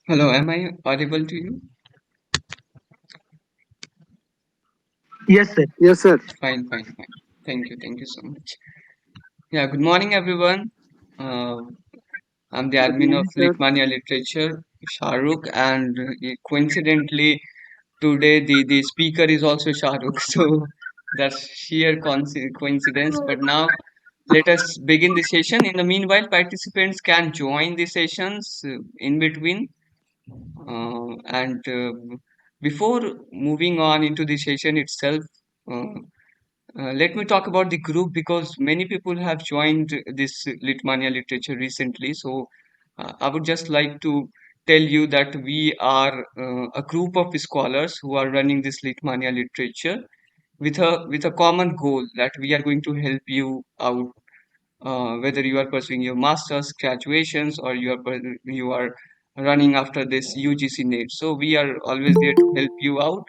Hello, am I audible to you? Yes, sir. Yes, sir. Fine, fine, fine. Thank you so much. Yeah, good morning, everyone. Uh, I'm the Good admin of morning, sir. Litmania Literature, Sharukh, and coincidentally, today the speaker is also Sharukh, so that's sheer coincidence. But now, let us begin the session. In the meanwhile, participants can join the sessions in between. And before moving on into the session itself, uh, let me talk about the group because many people have joined this Litmania literature recently. So I would just like to tell you that we are a group of scholars who are running this Litmania literature with a common goal that we are going to help you out, whether you are pursuing your masters, graduations, or you are running after this UGC-NET. So we are always there to help you out.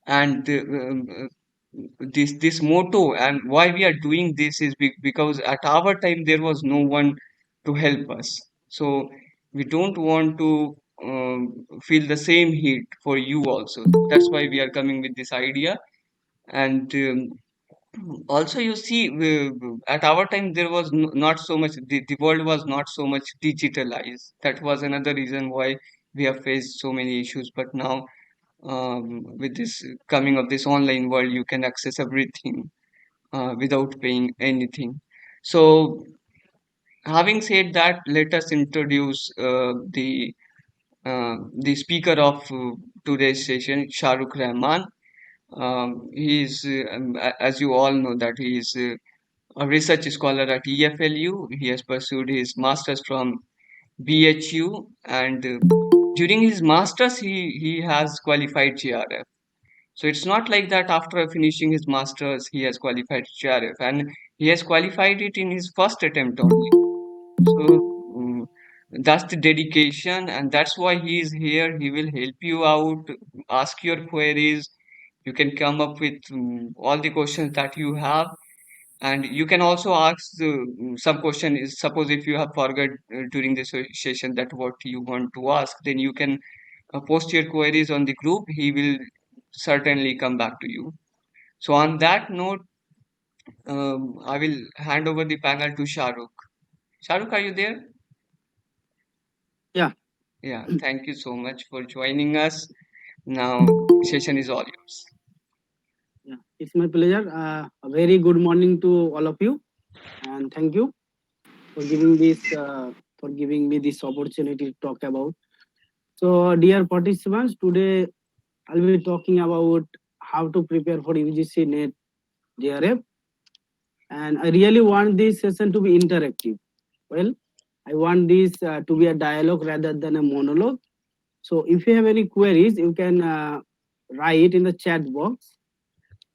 And this motto and why we are doing this is because at our time there was no one to help us. So we don't want to feel the same heat for you also. That's why we are coming with this idea. And also you see, at our time there was not so much, the world was not so much digitalized. That was another reason why we have faced so many issues. But now, with this coming of this online world, you can access everything without paying anything. So having said that, let us introduce the speaker of today's session, Sharukh Rahman. He is, as you all know, that he is a research scholar at EFLU. He has pursued his master's from BHU, and during his master's, he has qualified GRF. So it's not like that after finishing his master's, he has qualified GRF, and he has qualified it in his first attempt only. So that's the dedication, and that's why he is here. He will help you out, ask your queries. You can come up with all the questions that you have, and you can also ask some question. Is suppose if you have forgot during this session that what you want to ask, then you can post your queries on the group. He will certainly come back to you. So on that note, I will hand over the panel to Sharukh. Sharukh, are you there? Yeah, Yeah, thank you so much for joining us. Now, session is all yours. yeah. It's my pleasure. A very good morning to all of you, and thank you for giving this for giving me this opportunity to talk about. So, dear participants, today I'll be talking about how to prepare for UGC NET JRF, and I really want this session to be interactive. Well, I want this to be a dialogue rather than a monologue. So, if you have any queries, you can write in the chat box.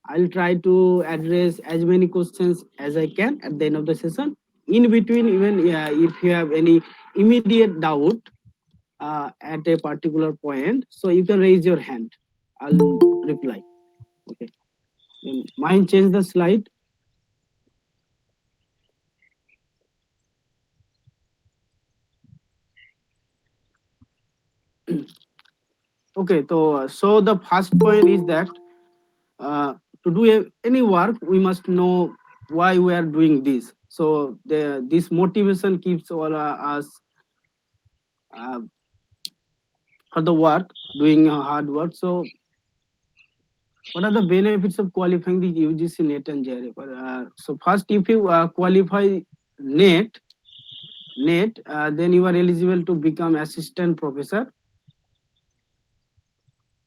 I'll try to address as many questions as I can at the end of the session. In between, even if you have any immediate doubt at a particular point, so you can raise your hand. I'll reply. Okay. Then mind change the slide. Okay. So the first point is that to do any work, we must know why we are doing this. So this motivation keeps all us uh, for the work, doing hard work. So what are the benefits of qualifying the UGC NET and JRF? So first, if you qualify NET, then you are eligible to become assistant professor.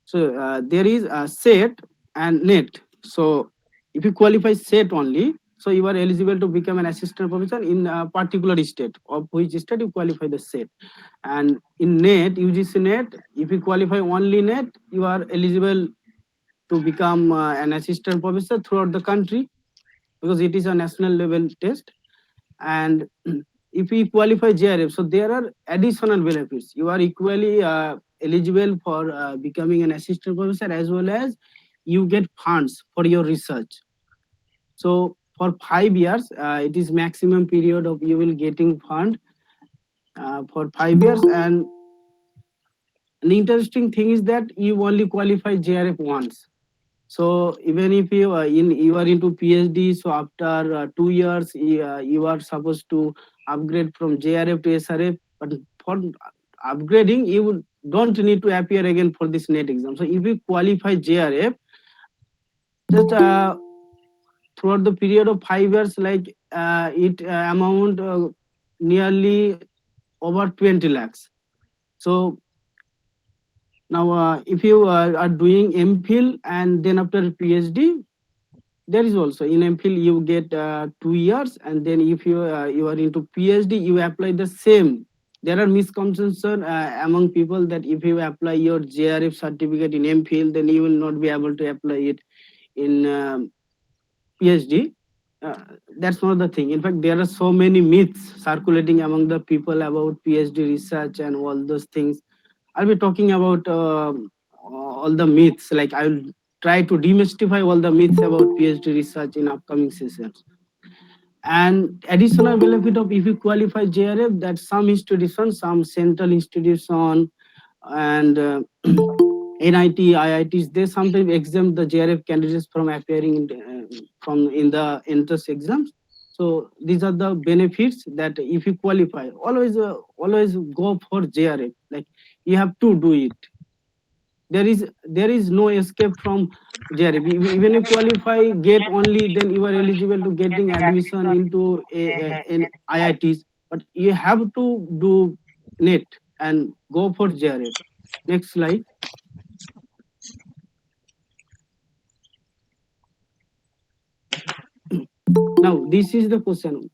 So there is a SET and NET. So if you qualify SET only, so you are eligible to become an assistant professor in a particular state, of which state you qualify the SET. And in NET, UGC NET, if you qualify only NET, you are eligible to become an assistant professor throughout the country because it is a national level test. And if you qualify JRF, so there are additional benefits. You are equally eligible for becoming an assistant professor as well as you get funds for your research. So for 5 years. It is maximum period of you will getting fund for 5 years. And the interesting thing is that you only qualify JRF once. So even if you are into PhD, so after 2 years you are supposed to upgrade from JRF to SRF. But for upgrading, you don't need to appear again for this NET exam. So if you qualify JRF, just throughout the period of 5 years, like it amount nearly over 20 lakhs. So now if you are doing MPhil and then after PhD, there is also in MPhil you get 2 years, and then if you are into PhD, you apply the same. There are misconceptions among people that if you apply your JRF certificate in MPhil, then you will not be able to apply it in PhD. Uh, that's not the thing. In fact, there are so many myths circulating among the people about PhD research and all those things. I'll be talking about all the myths. Like I'll try to demystify all the myths about PhD research in upcoming sessions. And additional benefit of if you qualify JRF, that some institutions, some central institution, and NIT, IITs, they sometimes exempt the JRF candidates from appearing from in the entrance exams. So these are the benefits that if you qualify, always go for JRF. Like you have to do it. There is no escape from JRF. Even if you qualify, get only, then you are eligible to getting admission into in IITs. But you have to do NET and go for JRF. Next slide. Now, this is the question.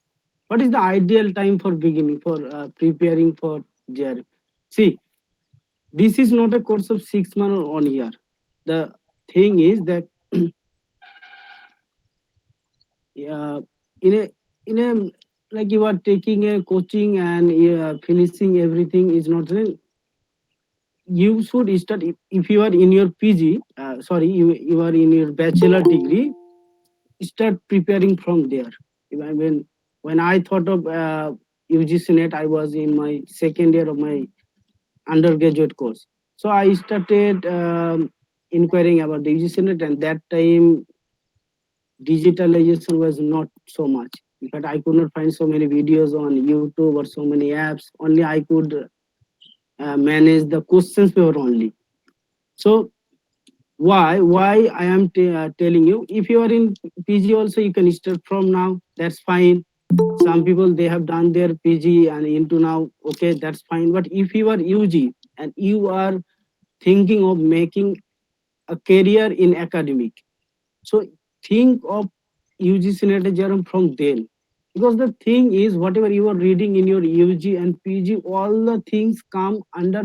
What is the ideal time for beginning, for preparing for JRF? See, this is not a course of 6 months or 1 year. The thing is that uh, in a in a like you are taking a coaching and finishing everything is not real. You should start if you are in your PG. Sorry, you are in your bachelor degree. Start preparing from there. When I thought of UGC-NET, I was in my second year of my undergraduate course. So I started inquiring about the UGC-NET, and that time digitalization was not so much. In fact, I could not find so many videos on YouTube or so many apps. Only I could manage the questions paper only. So why I am telling you, if you are in PG also, you can start from now. That's fine. Some people they have done their PG and into now. Okay, that's fine. But if you are UG and you are thinking of making a career in academic, so think of UGC-NET exam from then. Because the thing is, whatever you are reading in your UG and PG, all the things come under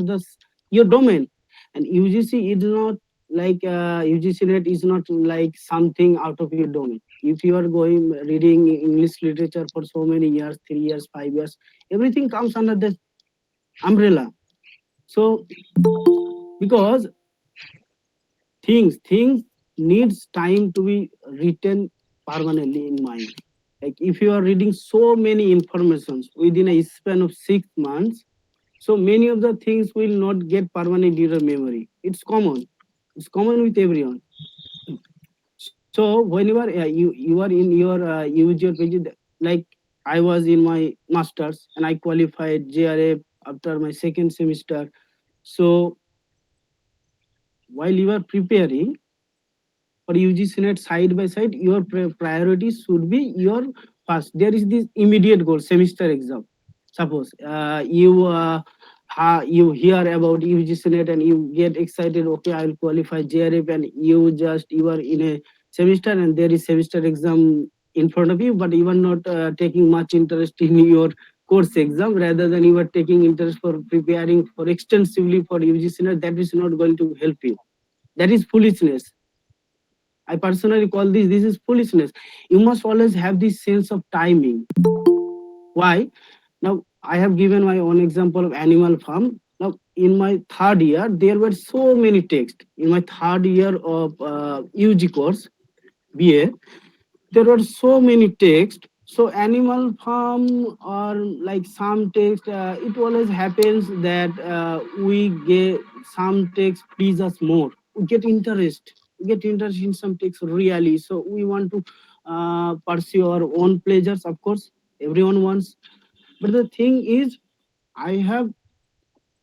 your domain. And UGC is not like UGC-NET is not like something out of your domain. If you are going reading English literature for so many years, 3 years, 5 years, everything comes under the umbrella. So because things needs time to be written permanently in mind. Like if you are reading so many informations within a span of 6 months, so many of the things will not get permanent in your memory. It's common with everyone. So whenever you are in your UG or PG, like I was in my masters and I qualified JRF after my second semester. So while you are preparing for UGC-NET side by side, your priorities should be your first. There is this immediate goal, semester exam. Suppose you hear about UGC-NET and you get excited. Okay, I will qualify JRF, and you are in a semester and there is semester exam in front of you, but you are not taking much interest in your course exam. Rather than you are taking interest for preparing for extensively for UGC-NET, that is not going to help you. That is foolishness. I personally call this is foolishness. You must always have this sense of timing. Why? Now I have given my own example of animal farm. Now in my third year, there were so many texts in my third year of UG course, BA. there were so many texts. So animal farm or like some text, it always happens that we get some text please us more. We get interest in some text really. So we want to pursue our own pleasures. Of course, everyone wants. But the thing is, I have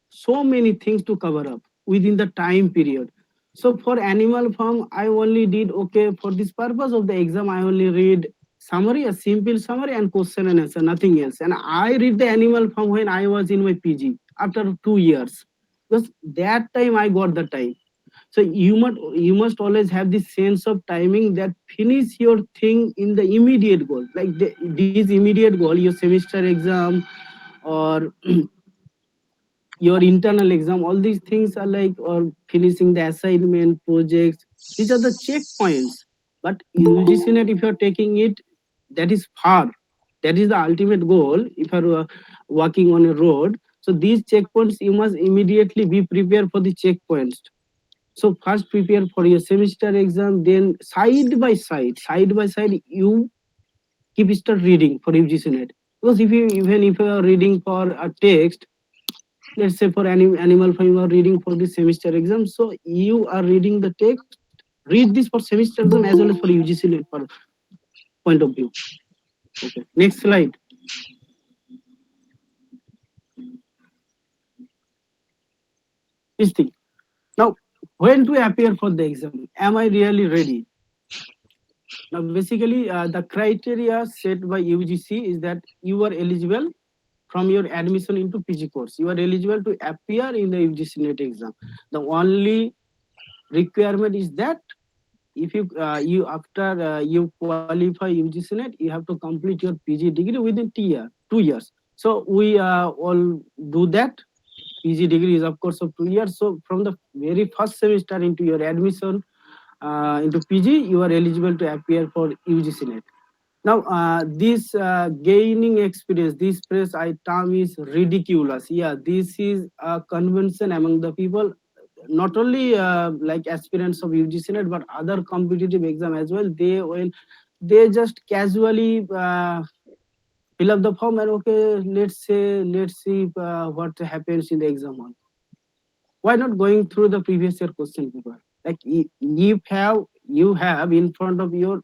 so many things to cover up within the time period. So for animal farm, I only did okay for this purpose of the exam. I only read summary, a simple summary, and question and answer, nothing else. And I read the animal farm when I was in my PG after 2 years, because that time I got the time. So you must always have this sense of timing that finish your thing in the immediate goal, like this immediate goal, your semester exam or your internal exam, all these things are like, or finishing the assignment projects, these are the checkpoints. But UGC-NET, if you're taking it, that is far, that is the ultimate goal. If you're walking on a road, so these checkpoints you must immediately be prepared for the checkpoints. So first prepare for your semester exam, then side by side you keep start reading for UGC-NET. Because if you, even if you are reading for a text, let's say for animal farm you are reading for the semester exam, so you are reading the text, read this for semester exam as well as for UGC for point of view. Okay, next slide. This thing. Now, when to appear for the exam, am I really ready? Now basically the criteria set by UGC is that you are eligible from your admission into PG course, you are eligible to appear in the UGC-NET exam. The only requirement is that if you after you qualify UGC-NET, you have to complete your PG degree within 2 years. So we all do that. PG degree is of course of 2 years. So from the very first semester into your admission into PG, you are eligible to appear for UGC-NET. Now, this gaining experience, this press term is ridiculous. Yeah, this is a convention among the people, not only like aspirants of UGC-NET, but other competitive exam as well. They just casually fill up the form and okay, let's see what happens in the exam hall. Why not going through the previous year question paper? Like you have in front of your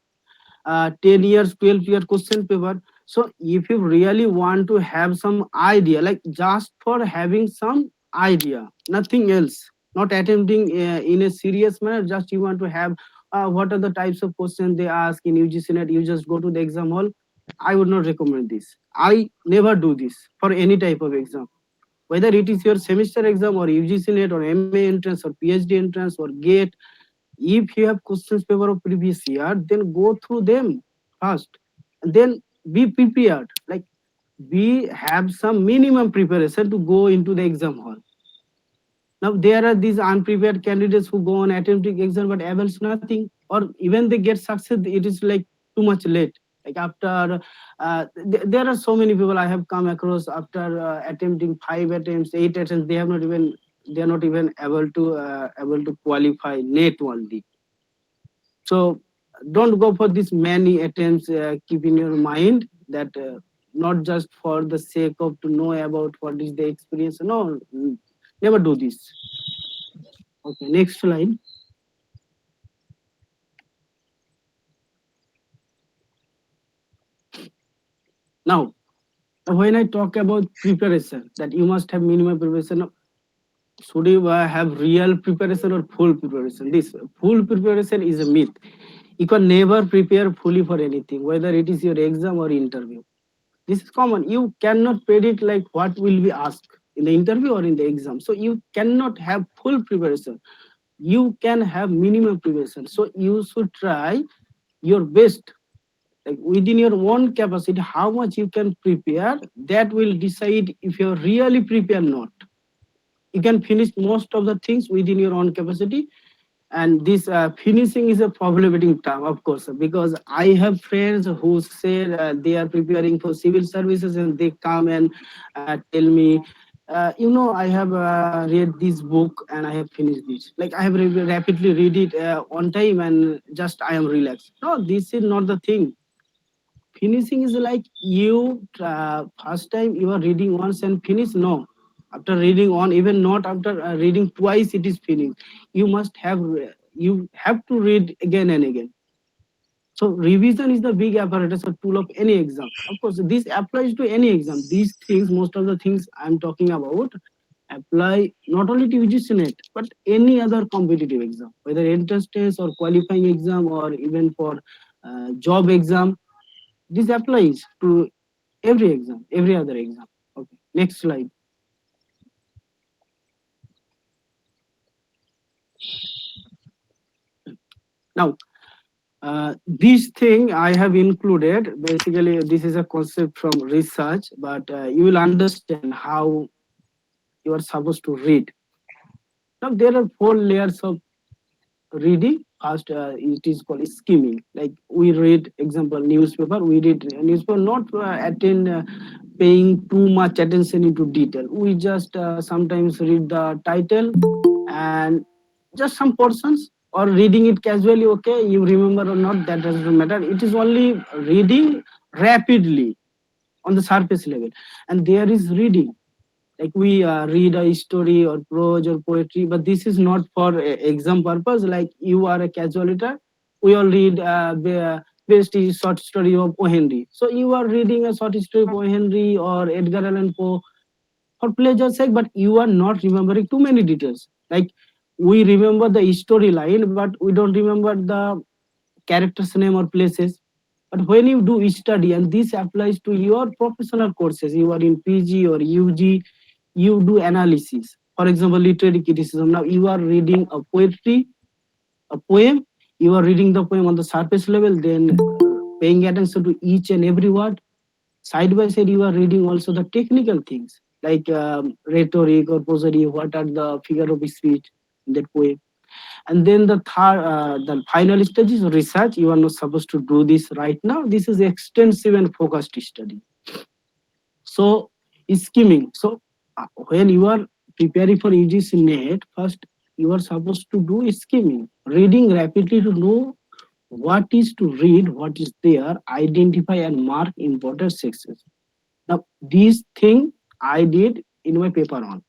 10 years 12-year question paper. So if you really want to have some idea, like just for having some idea, nothing else, not attempting in a serious manner, just you want to have what are the types of questions they ask in UGC-NET, you just go to the exam hall. I would not recommend this. I never do this for any type of exam, whether it is your semester exam or UGC-NET or MA entrance or PhD entrance or GATE. If you have questions paper of previous year, then go through them first, and then be prepared. Like we have some minimum preparation to go into the exam hall. Now there are these unprepared candidates who go on attempting exam but avails nothing, or even they get success, it is like too much late. Like after there are so many people I have come across after attempting 5 attempts, 8 attempts, they are not even able to qualify NET only. So don't go for this many attempts. Keep in your mind that not just for the sake of to know about what is the experience. No, never do this. Okay, next slide. Now, when I talk about preparation, that you must have minimum preparation. Should you have real preparation or full preparation? This full preparation is a myth. You can never prepare fully for anything, whether it is your exam or interview. This is common. You cannot predict like what will be asked in the interview or in the exam. So you cannot have full preparation. You can have minimum preparation. So you should try your best, like within your own capacity, how much you can prepare. That will decide if you're really prepared or not. You can finish most of the things within your own capacity. And this finishing is a problematic term, of course, because I have friends who say they are preparing for civil services and they come and tell me I have read this book and I have finished this. Like I have rapidly read it on time and just I am relaxed. No, this is not the thing. Finishing is like you first time you are reading once and finish. No, after reading on, even not after reading twice, it is finished. You must have you have to read again and again. So revision is the big apparatus or tool of any exam. Of course, this applies to any exam. These things, most of the things I'm talking about, apply not only to UGC-NET but any other competitive exam, whether entrance test or qualifying exam or even for job exam. This applies to every exam, every other exam. Okay, next slide. Now, this thing I have included. Basically, this is a concept from research, but you will understand how you are supposed to read. Now, there are four layers of reading. First, it is called skimming. Like we read, example, newspaper. We read newspaper, not paying too much attention into detail. We just sometimes read the title and just some portions, or reading it casually. Okay, you remember or not, that doesn't matter. It is only reading rapidly on the surface level, and there is reading like we read a story or prose or poetry, but this is not for exam purpose. Like you are a casual reader, we all read best is short story of O. Henry, so you are reading a short story of O. Henry or Edgar Allan Poe for pleasure's sake, but you are not remembering too many details. Like we remember the storyline, but we don't remember the character's name or places. But when you do study, and this applies to your professional courses, you are in PG or UG, you do analysis. For example, literary criticism. Now you are reading a poetry, a poem. You are reading the poem on the surface level, then paying attention to each and every word. Side by side, you are reading also the technical things like rhetoric or prosody. What are the figure of speech in that poem? And then the final stage is research. You are not supposed to do this right now. This is extensive and focused study. So skimming. So when you are preparing for UGC-NET, first you are supposed to do skimming, reading rapidly to know what is to read, what is there, identify and mark important sections. Now these thing I did in my paper on.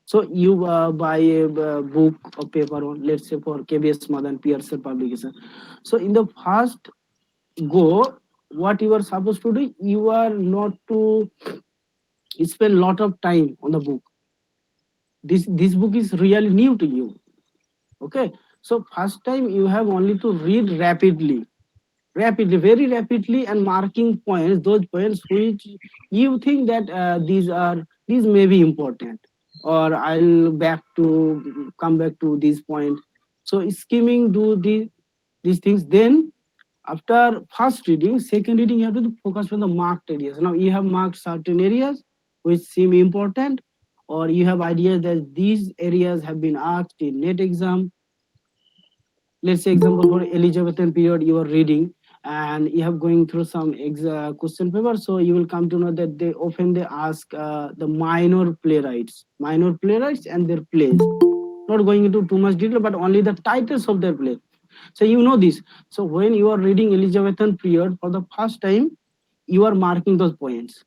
So you buy a book or paper on, let's say for KBS Madan Pearson publication. So in the first go, what you are supposed to do, you are not to spend lot of time on the book. This book is really new to you. Okay, so first time you have only to read rapidly, rapidly, very rapidly, and marking points, those points which you think that these may be important, or I'll back to come back to these points. So skimming do these things. Then after first reading, second reading, you have to focus on the marked areas. Now you have marked certain areas which seem important, or you have ideas that these areas have been asked in NET exam. Let's say example for Elizabethan period you are reading, and you have going through some question paper, so you will come to know that they ask the minor playwrights and their plays. Not going into too much detail, but only the titles of their play. So you know this. So when you are reading Elizabethan period for the first time, you are marking those points.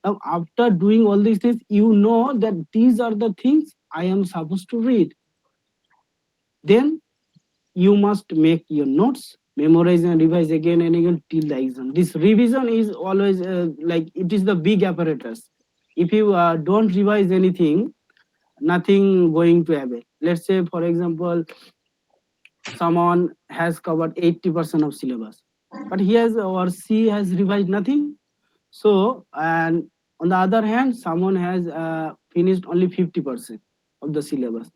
Now after doing all these things, you know that these are the things I am supposed to read. Then you must make your notes, memorize and revise again and again till the exam. This revision is always like it is the big apparatus. If you don't revise anything, nothing going to happen. Let's say for example, someone has covered 80% of syllabus, but he has or she has revised nothing. So and on the other hand, someone has finished only 50% of the syllabus,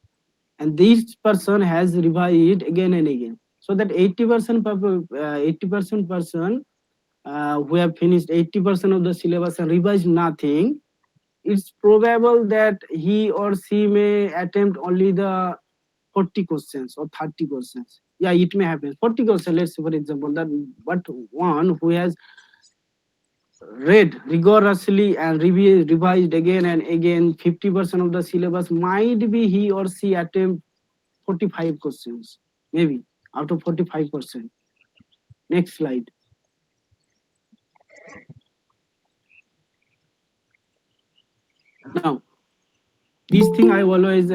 and this person has revised again and again. So that 80% 80% person who have finished 80% of the syllabus and revised nothing, it's probable that he or she may attempt only the 40 questions or 30 questions. Yeah, it may happen 40 questions. Let's say for example that, but one who has read rigorously and revised again and again, 50% of the syllabus, might be he or she attempt 45 questions, maybe out of 45%. Next slide. Now, this thing I always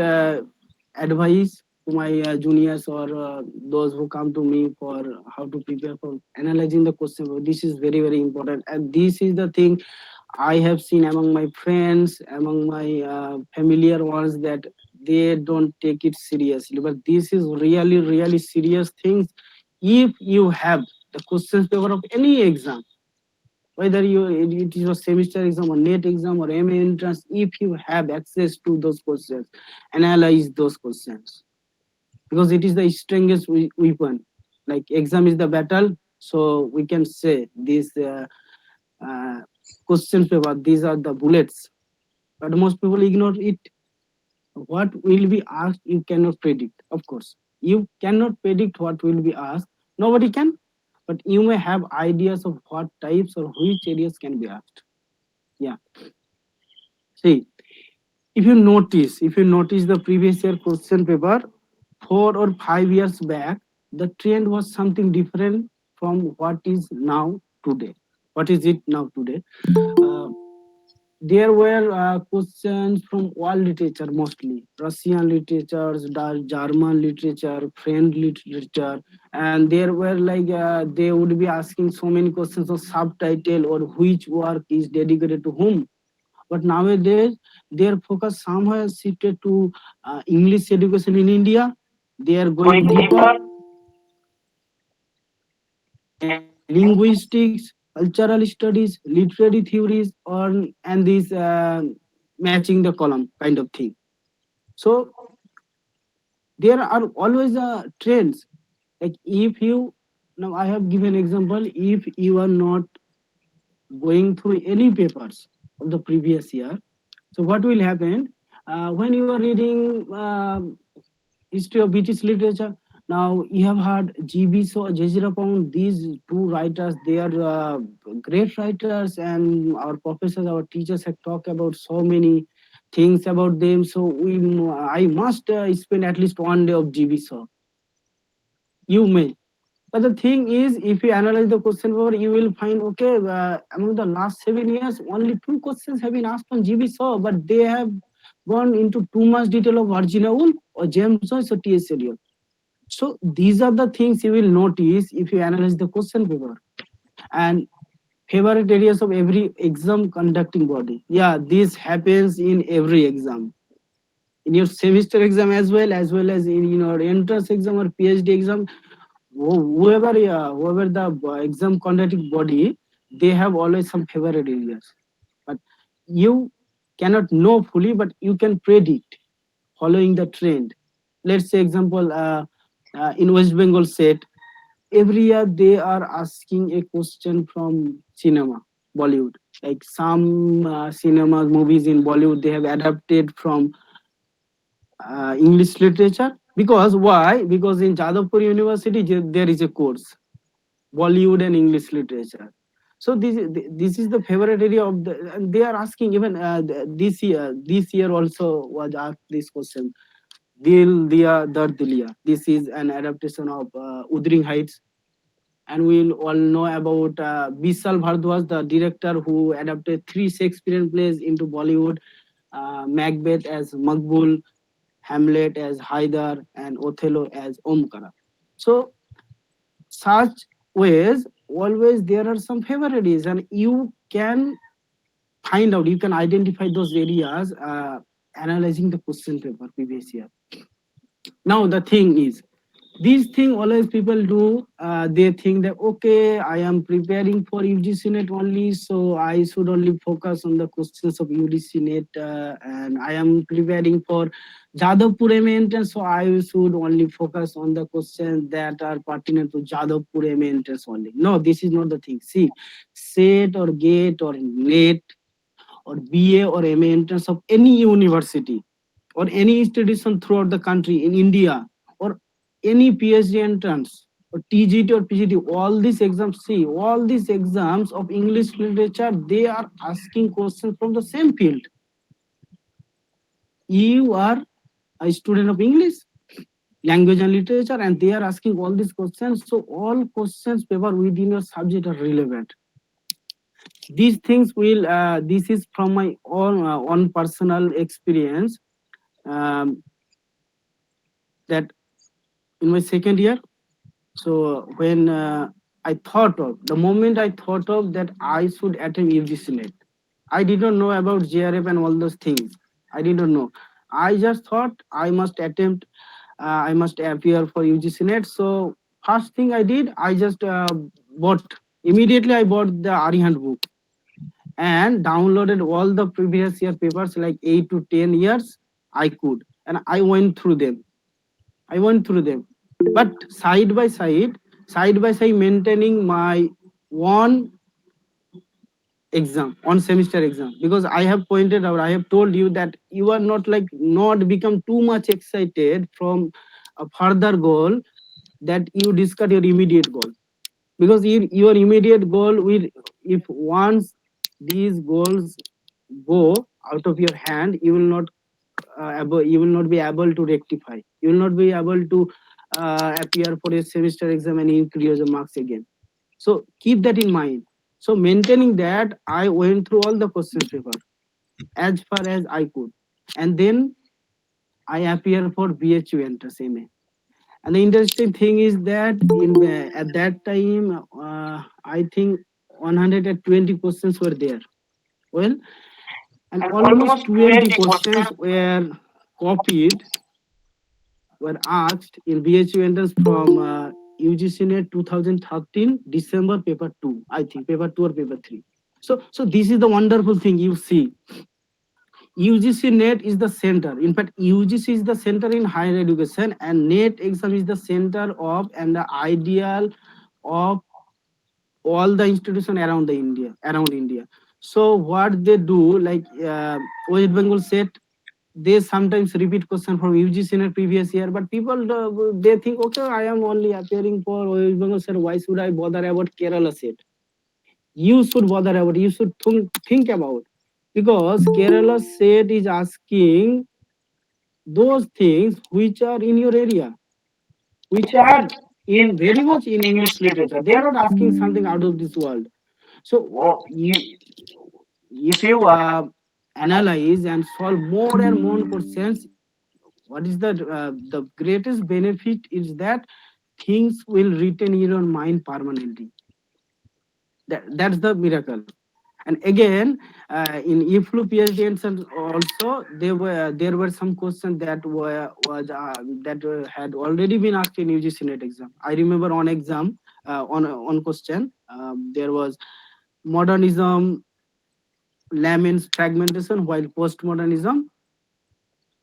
advise to my juniors or those who come to me for how to prepare for analyzing the question. This is very, very important. And this is the thing I have seen among my friends, among my familiar ones, that they don't take it seriously. But this is really, really serious things. If you have the questions paper of any exam, whether it is a semester exam or NET exam or MA entrance, if you have access to those questions, analyze those questions, because it is the strongest weapon. Like exam is the battle, so we can say this uh, question paper, these are the bullets, but most people ignore it. What will be asked, you cannot predict. Of course, you cannot predict what will be asked. Nobody can, but you may have ideas of what types or which areas can be asked. Yeah. See, if you notice the previous year question paper 4 or 5 years back, the trend was something different from what is now today. What is it now today? Uh, there were questions from all literature, mostly Russian literatures, German literature, French literature, and there were like they would be asking so many questions of subtitle or which work is dedicated to whom. But nowadays, their focus somehow shifted to English education in India. They are going deeper, and linguistics, cultural studies, literary theories, or and this matching the column kind of thing. So there are always trends. Like if you now, I have given example. If you are not going through any papers of the previous year, so what will happen when you are reading history of British literature? Now you have heard G.B. So Jezira Pound. These two writers, they are great writers, and our professors, our teachers have talked about so many things about them. So I must spend at least one day of G.B. So. You may. But the thing is, if you analyze the question paper, you will find okay, among the last 7 years, only two questions have been asked on GB Shaw, but they have gone into too much detail of Virginia Woolf or James Joyce or T.S. Eliot. So these are the things you will notice if you analyze the question paper. And favorite areas of every exam conducting body. Yeah, this happens in every exam. In your semester exam as well as in your entrance exam or PhD exam, whoever the exam conducting body, they have always some favorite areas, but you cannot know fully, but you can predict following the trend. Let's say example, in West Bengal set, every year they are asking a question from cinema, Bollywood. Like some cinema movies in Bollywood, they have adapted from English literature. Because why? Because in Jadavpur University there is a course Bollywood and English literature. So this is the favorite area of the. And they are asking even this year. This year also was asked this question. Dil Diya Dar Diliya. This is an adaptation of Udring Heights, and we'll all know about Vishal Bhardwaj, the director who adapted three Shakespearean plays into Bollywood: Macbeth as Makbul, Hamlet as Haidar, and Othello as Omkara. So such ways, always there are some favorites, and you can find out, you can identify those areas analyzing the question paper previous year. Now the thing is, this thing always people do, they think that okay, I am preparing for UGC-NET only, so I should only focus on the questions of UGC-NET, and I am preparing for Jadavpur MA entrance, so I should only focus on the questions that are pertinent to Jadavpur MA entrance only. No, this is not the thing. See, SET or GATE or NET or BA or MA entrance of any university or any institution throughout the country in India, or any PhD entrance or or TGT or PGT, all these exams, see, all these exams of English literature, they are asking questions from the same field. You are a student of English, language and literature, and they are asking all these questions. So all questions paper within your subject are relevant. These things will, this is from my own personal experience, that in my second year. So when the moment I thought of that I should attempt UGC-NET, I did not know about JRF and all those things. I did not know. I just thought I must attempt, I must appear for UGC-NET. So first thing I did, I just bought, immediately I bought the Arihant book and downloaded all the previous year papers, like 8 to 10 years I could. And I went through them. I went through them. But side by side, maintaining my one exam, one semester exam, because I have pointed out, I have told you that you are not like, not become too much excited from a further goal, that you discard your immediate goal. Because your immediate goal will, if once these goals go out of your hand, you will not you will not be able to rectify, you will not be able to appear for a semester exam and increase the marks again. So keep that in mind. So maintaining that, I went through all the questions paper as far as I could, and then I appear for BHU entrance MA. And the interesting thing is that in at that time, I think 120 questions were there. Well, and And almost almost 20 20 questions questions. copied, were asked in BHU entrance from UGC-NET 2013 December paper 2, I think paper 2 or paper 3. So this is the wonderful thing you see. UGC-NET is the center. In fact, UGC is the center in higher education, and NET exam is the center of and the ideal of all the institution around the India. So what they do, like West Bengal said, they sometimes repeat question from UGC in a previous year, but people they think, okay, I am only appearing for West Bengal set. Why should I bother about Kerala set? You should bother about. You should think about, because Kerala set is asking those things which are in your area, which Which are are in in very very much much in English English literature. literature. They They are are not not asking something out of this world. So oh, if if you you analyze and solve more and more questions, what is the greatest benefit is that things will retain in your mind permanently. That's the miracle. And again, in EFLU PhD and also there were some questions that had already been asked in UGC-NET exam. I remember on exam, on question, there was modernism laments fragmentation, while postmodernism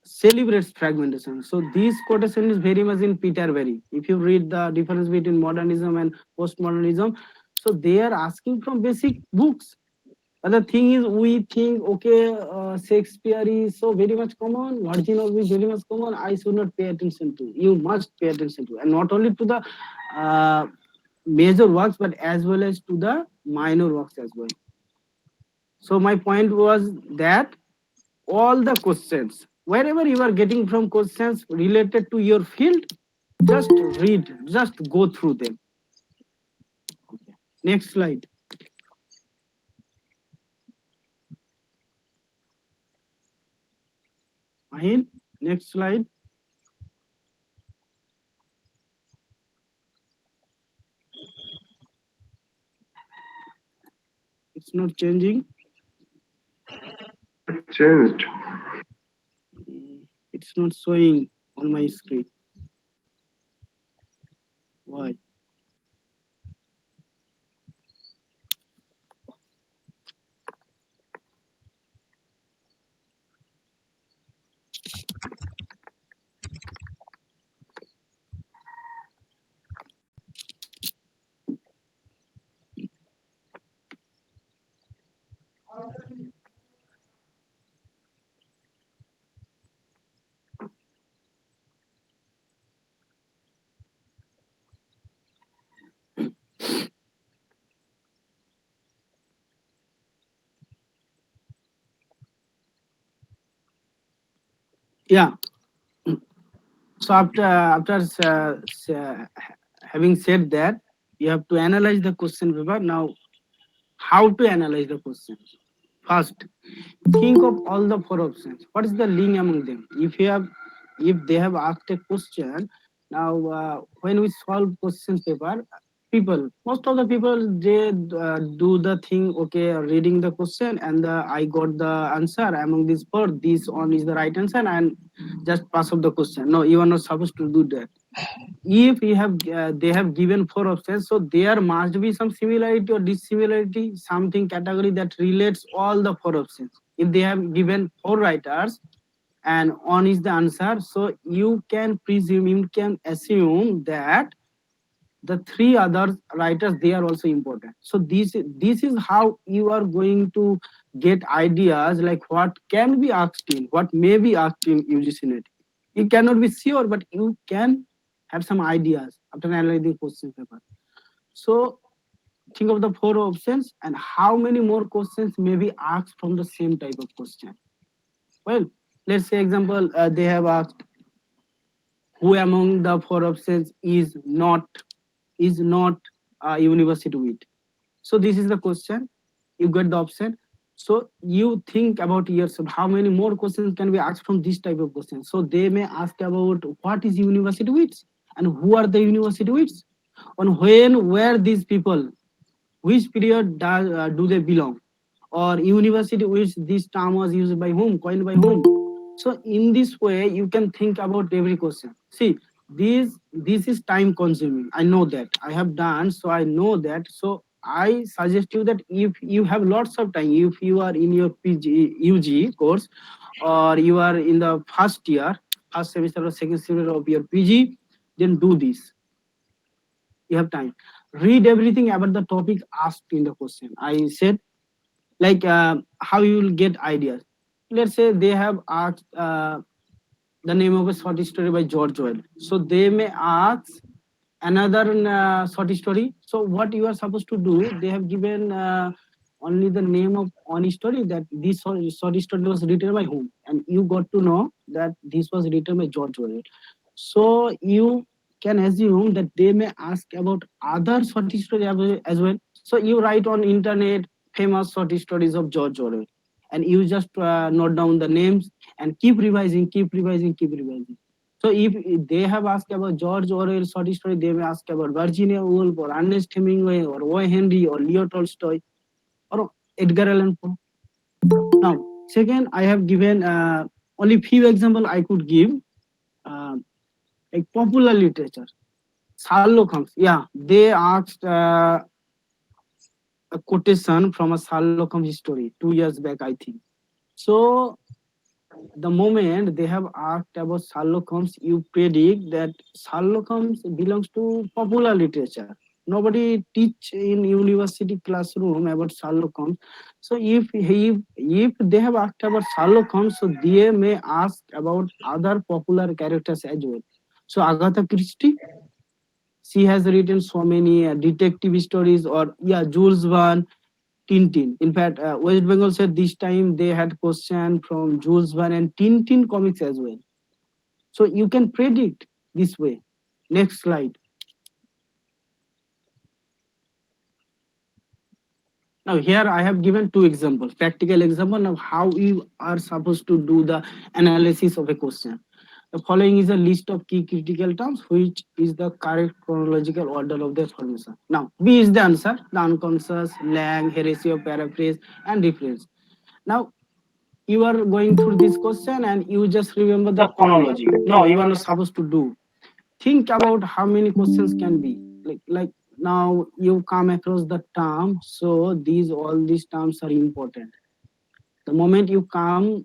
celebrates fragmentation. So this quotation is very much in Peterberry. If you read the difference between modernism and postmodernism, so they are asking from basic books. But the thing is, we think, okay, Shakespeare is so very much common, Virgin of is very much common. I should not pay attention to. You must pay attention to, and not only to the uh, major works, but as well as to the minor works as well. So my point was that all the questions, wherever you are getting from questions related to your field, just read, just go through them. Okay. Next slide. Mahin, next slide. It's not changing. It changed. It's not showing on my screen. Why? Yeah. So having said that, you have to analyze the question paper. Now, how to analyze the question? First, think of all the four options. What is the link among them? If they have asked a question, now when we solve question paper, most of the people, they do the thing. Okay, reading the question and I got the answer among these four. This one is the right answer, and just pass off the question. No, you are not supposed to do that. If you have they have given four options, so there must be some similarity or dissimilarity, something category that relates all the four options. If they have given four writers and one is the answer, so you can assume that the three other writers, they are also important. So this is how you are going to get ideas, like what can be asked in, what may be asked in UGC-NET. You cannot be sure, but you can have some ideas after analyzing question paper. So think of the four options and how many more questions may be asked from the same type of question. Well, let's say example, they have asked who among the four options is not university with. So this is the question. You get the option. So you think about yourself, how many more questions can be asked from this type of questions. So they may ask about what is university with and who are the university with, on when were these people, which period do they belong, or university which this term was used by whom, coined by whom. So in this way you can think about every question. See, this is time consuming, I know that, I have done, so I know that. So I suggest you that if you have lots of time, if you are in your UG course, or you are in the first year, first semester or second semester of your PG, then do this. You have time, read everything about the topic asked in the question. I said, like how you will get ideas. Let's say they have asked the name of a short story by George Orwell, so they may ask another short story. So what you are supposed to do, they have given only the name of one story, that this short story was written by whom, and you got to know that this was written by George Orwell. So you can assume that they may ask about other short story as well. So you write on internet famous short stories of George Orwell, and you just note down the names and keep revising, keep revising, keep revising. So if they have asked about George Orwell short story, they may ask about Virginia Woolf or Ernest Hemingway or O. Henry or Leo Tolstoy or Edgar Allan Poe. Now, second, I have given only few example I could give, uh, like popular literature. Sherlock Holmes, yeah, they asked a quotation from a Sherlock Holmes story 2 years back, I think. So the moment they have asked about Sherlock Holmes, you predict that Sherlock Holmes belongs to popular literature. Nobody teach in university classroom about Sherlock Holmes. So if they have asked about Sherlock Holmes, so they may ask about other popular characters as well. So Agatha Christie, she has written so many detective stories, or yeah, Jules Verne, Tintin. In fact, West Bengal said this time they had question from Jules Verne and Tintin comics as well. So you can predict this way. Next slide. Now here I have given two examples, practical example of how you are supposed to do the analysis of a question. The following is a list of key critical terms, which is the correct chronological order of their formation. Now, B is the answer, the unconscious, Lang, heresy of paraphrase, and reference. Now, you are going through this question and you just remember the chronology. No, you are not supposed to do. Think about how many questions can be. Like now you come across the term, so all these terms are important. The moment you come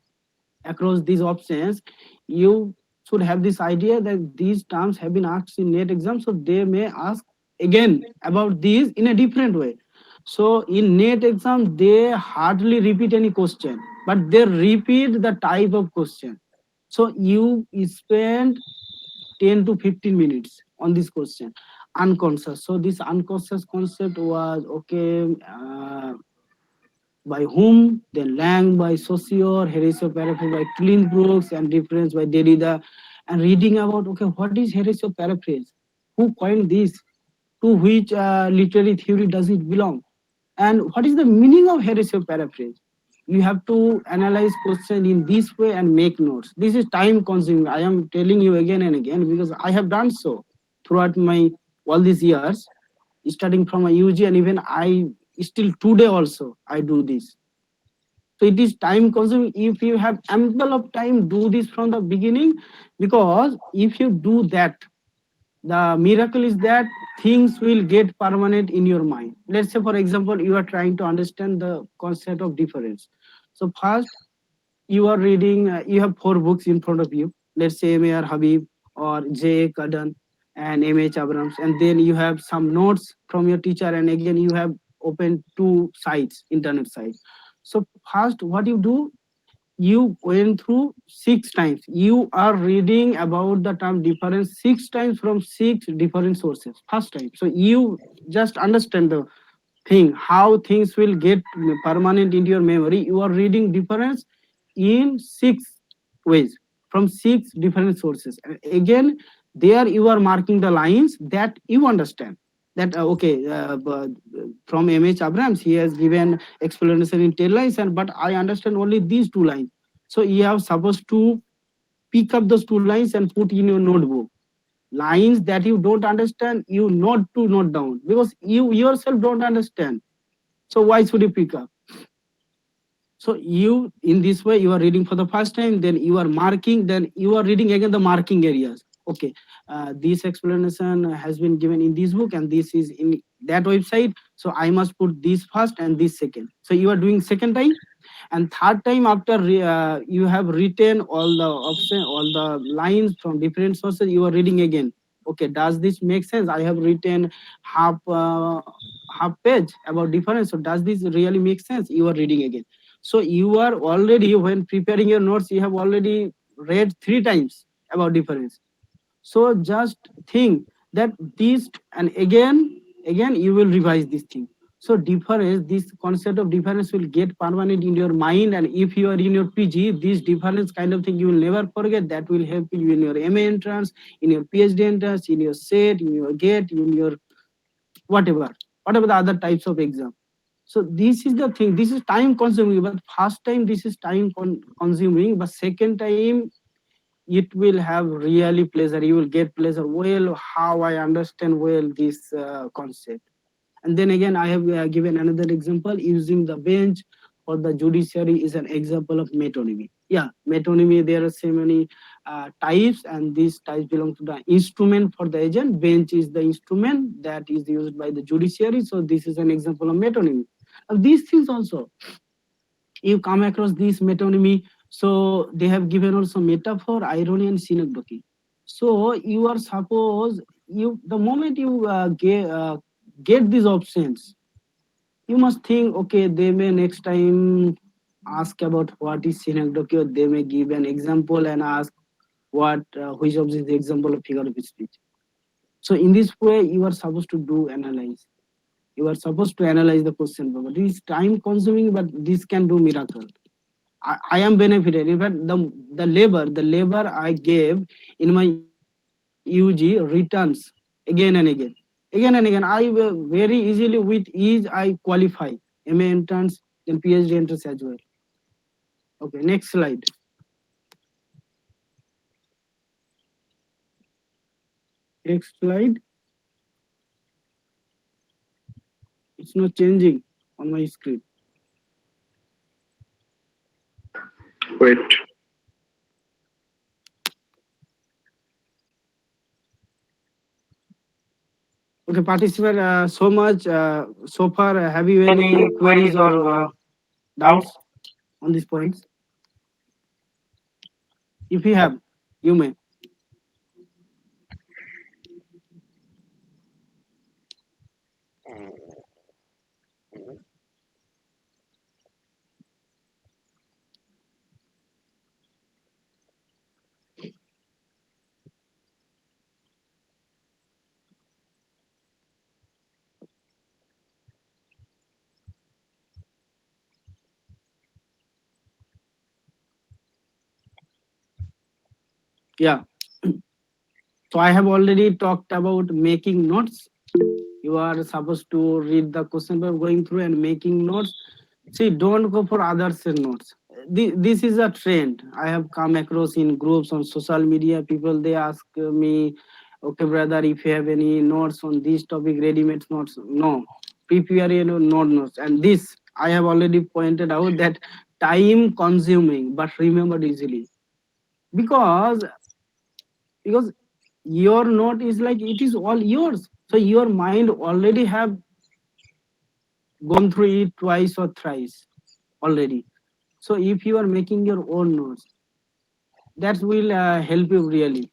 across these options, you should have this idea that these terms have been asked in NET exam, so they may ask again about these in a different way. So in NET exam, they hardly repeat any question, but they repeat the type of question. So you spend 10 to 15 minutes on this question. Unconscious. So this unconscious concept was okay. by whom? Then Lang by Saussure, Horatio paraphrase by Cleanbrooks, and reference by Derrida. And reading about, okay, what is Horatio paraphrase? Who coined this? To which literary theory does it belong? And what is the meaning of Horatio paraphrase? You have to analyze question in this way and make notes. This is time consuming. I am telling you again and again because I have done so throughout my all these years, starting from a UG, and even I still today also I do this. So it is time consuming. If you have ample of time, do this from the beginning, because if you do that, the miracle is that things will get permanent in your mind. Let's say, for example, you are trying to understand the concept of difference. So first, you are reading, you have four books in front of you. Let's say M.A.R. Habib or J. Kaddan and M.H. Abrams. And then you have some notes from your teacher. And again, you have opened two sites, internet sites. So first, what you do, you went through 6 times. You are reading about the term difference 6 times from 6 different sources. First time. So you just understand the thing, how things will get permanent into your memory. You are reading difference in 6 ways from 6 different sources. And again, there you are marking the lines that you understand. That okay, from MH Abrams, he has given explanation in 10 lines, and but I understand only these 2 lines. So you have supposed to pick up those 2 lines and put in your notebook. Lines that you don't understand, you not to note down, because you yourself don't understand. So why should you pick up? So you, in this way, you are reading for the first time, then you are marking, then you are reading again the marking areas. Okay, this explanation has been given in this book, and this is in that website. So I must put this first and this second. So you are doing second time, and third time after you have written all the option, all the lines from different sources, you are reading again. Okay, does this make sense? I have written half page about difference, so does this really make sense? You are reading again. So you are already, when preparing your notes, you have already read 3 times about difference. So just think that this, and again you will revise this thing. So difference, this concept of difference will get permanent in your mind, and if you are in your PG, this difference kind of thing you will never forget. That will help you in your MA entrance, in your PhD entrance, in your set, in your GATE, in your whatever the other types of exam. So this is the thing, this is time consuming. But first time this is time consuming, but second time it will have really pleasure. You will get pleasure. Well, how I understand well this concept. And then again, I have given another example. Using the bench for the judiciary is an example of metonymy. Yeah, metonymy, there are so many types, and these types belong to the instrument for the agent. Bench is the instrument that is used by the judiciary. So this is an example of metonymy. And these things also, you come across this metonymy. So they have given also metaphor, irony, and synecdoche. So you are suppose, you the moment you get these options, you must think, okay, they may next time ask about what is synecdoche, or they may give an example and ask what which of these example of figure of speech. So in this way, you are supposed to do analyze. You are supposed to analyze the question paper. This is time consuming, but this can do miracle. I am benefited. In fact, the labor I gave in my UG returns again and again. Again and again. I very easily with ease I qualify. MA entrance, then PhD entrance as well. Okay, next slide. Next slide. It's not changing on my screen. Wait. Okay, participant, so much so far. Have you Any any queries queries or or doubts? doubts on these points? If you have, you may. Yeah. So I have already talked about making notes. You are supposed to read the question paper, going through and making notes. See, don't go for others' notes. This is a trend I have come across in groups on social media. People they ask me, okay, brother, if you have any notes on this topic, ready-made notes. No, prepare your notes. And this I have already pointed out that time consuming, but remembered easily because because your note is like it is all yours. So your mind already have gone through it twice or thrice already. So if you are making your own notes, that will help you really.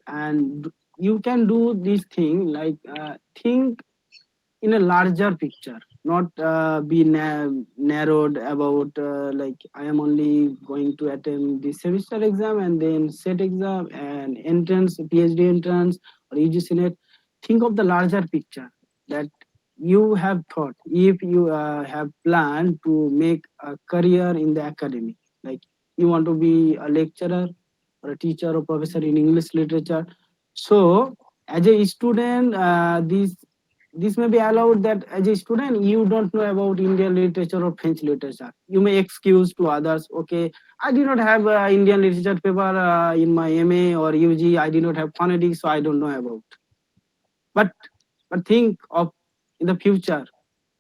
And you can do this thing like think in a larger picture, not be narrowed about like I am only going to attend the semester exam and then set exam and entrance, PhD entrance or UGC-NET. Think of the larger picture that you have thought if you have planned to make a career in the academy, like you want to be a lecturer or a teacher or professor in English literature. So as a student, this may be allowed that as a student you don't know about Indian literature or French literature. You may excuse to others, okay, I did not have Indian literature paper in my MA or UG. I did not have phonetics, so I don't know about. But think of in the future,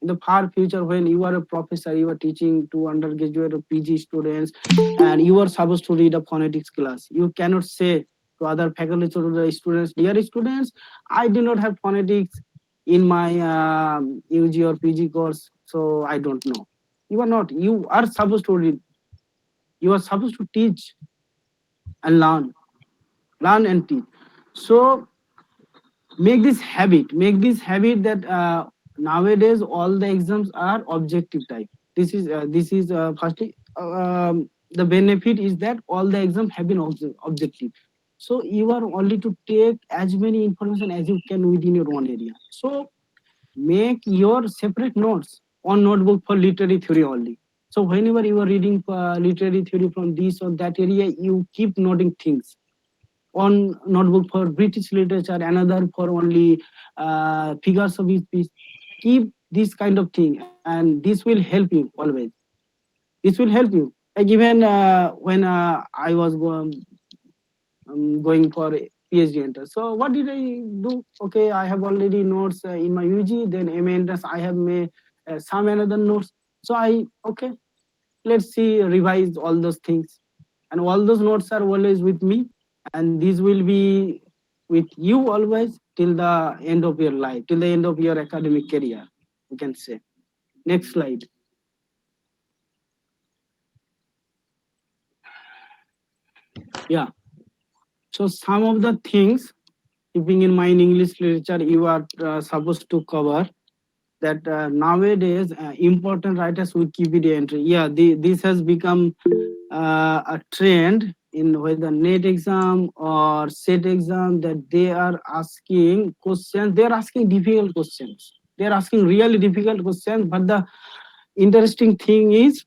in the far future, when you are a professor, you are teaching to undergraduate or PG students, and you are supposed to read a phonetics class. You cannot say to other faculty or the students, dear students, I do not have phonetics in my UG or PG course, so I don't know. You are not. You are supposed to read. You are supposed to teach and learn and teach. So make this habit that nowadays all the exams are objective type. This is firstly the benefit is that all the exams have been objective, so you are only to take as many information as you can within your own area. So make your separate notes on notebook for literary theory only. So whenever you are reading literary theory from this or that area, you keep noting things on notebook for British literature, another for only figures of speech. Keep this kind of thing, and this will help you always. This will help you. Like even when I was going for a PhD entrance. So what did I do? Okay, I have already notes in my UG. Then MA entrance, I have made some another notes. So I okay, let's see, revise all those things, and all those notes are always with me, and these will be with you always till the end of your life, till the end of your academic career, you can say. Next slide. Yeah, so some of the things keeping in mind English literature you are supposed to cover, that nowadays important writers Wikipedia entry. Yeah, this has become a trend in whether NET exam or set exam, that they are asking questions. They are asking difficult questions. They are asking really difficult questions. But the interesting thing is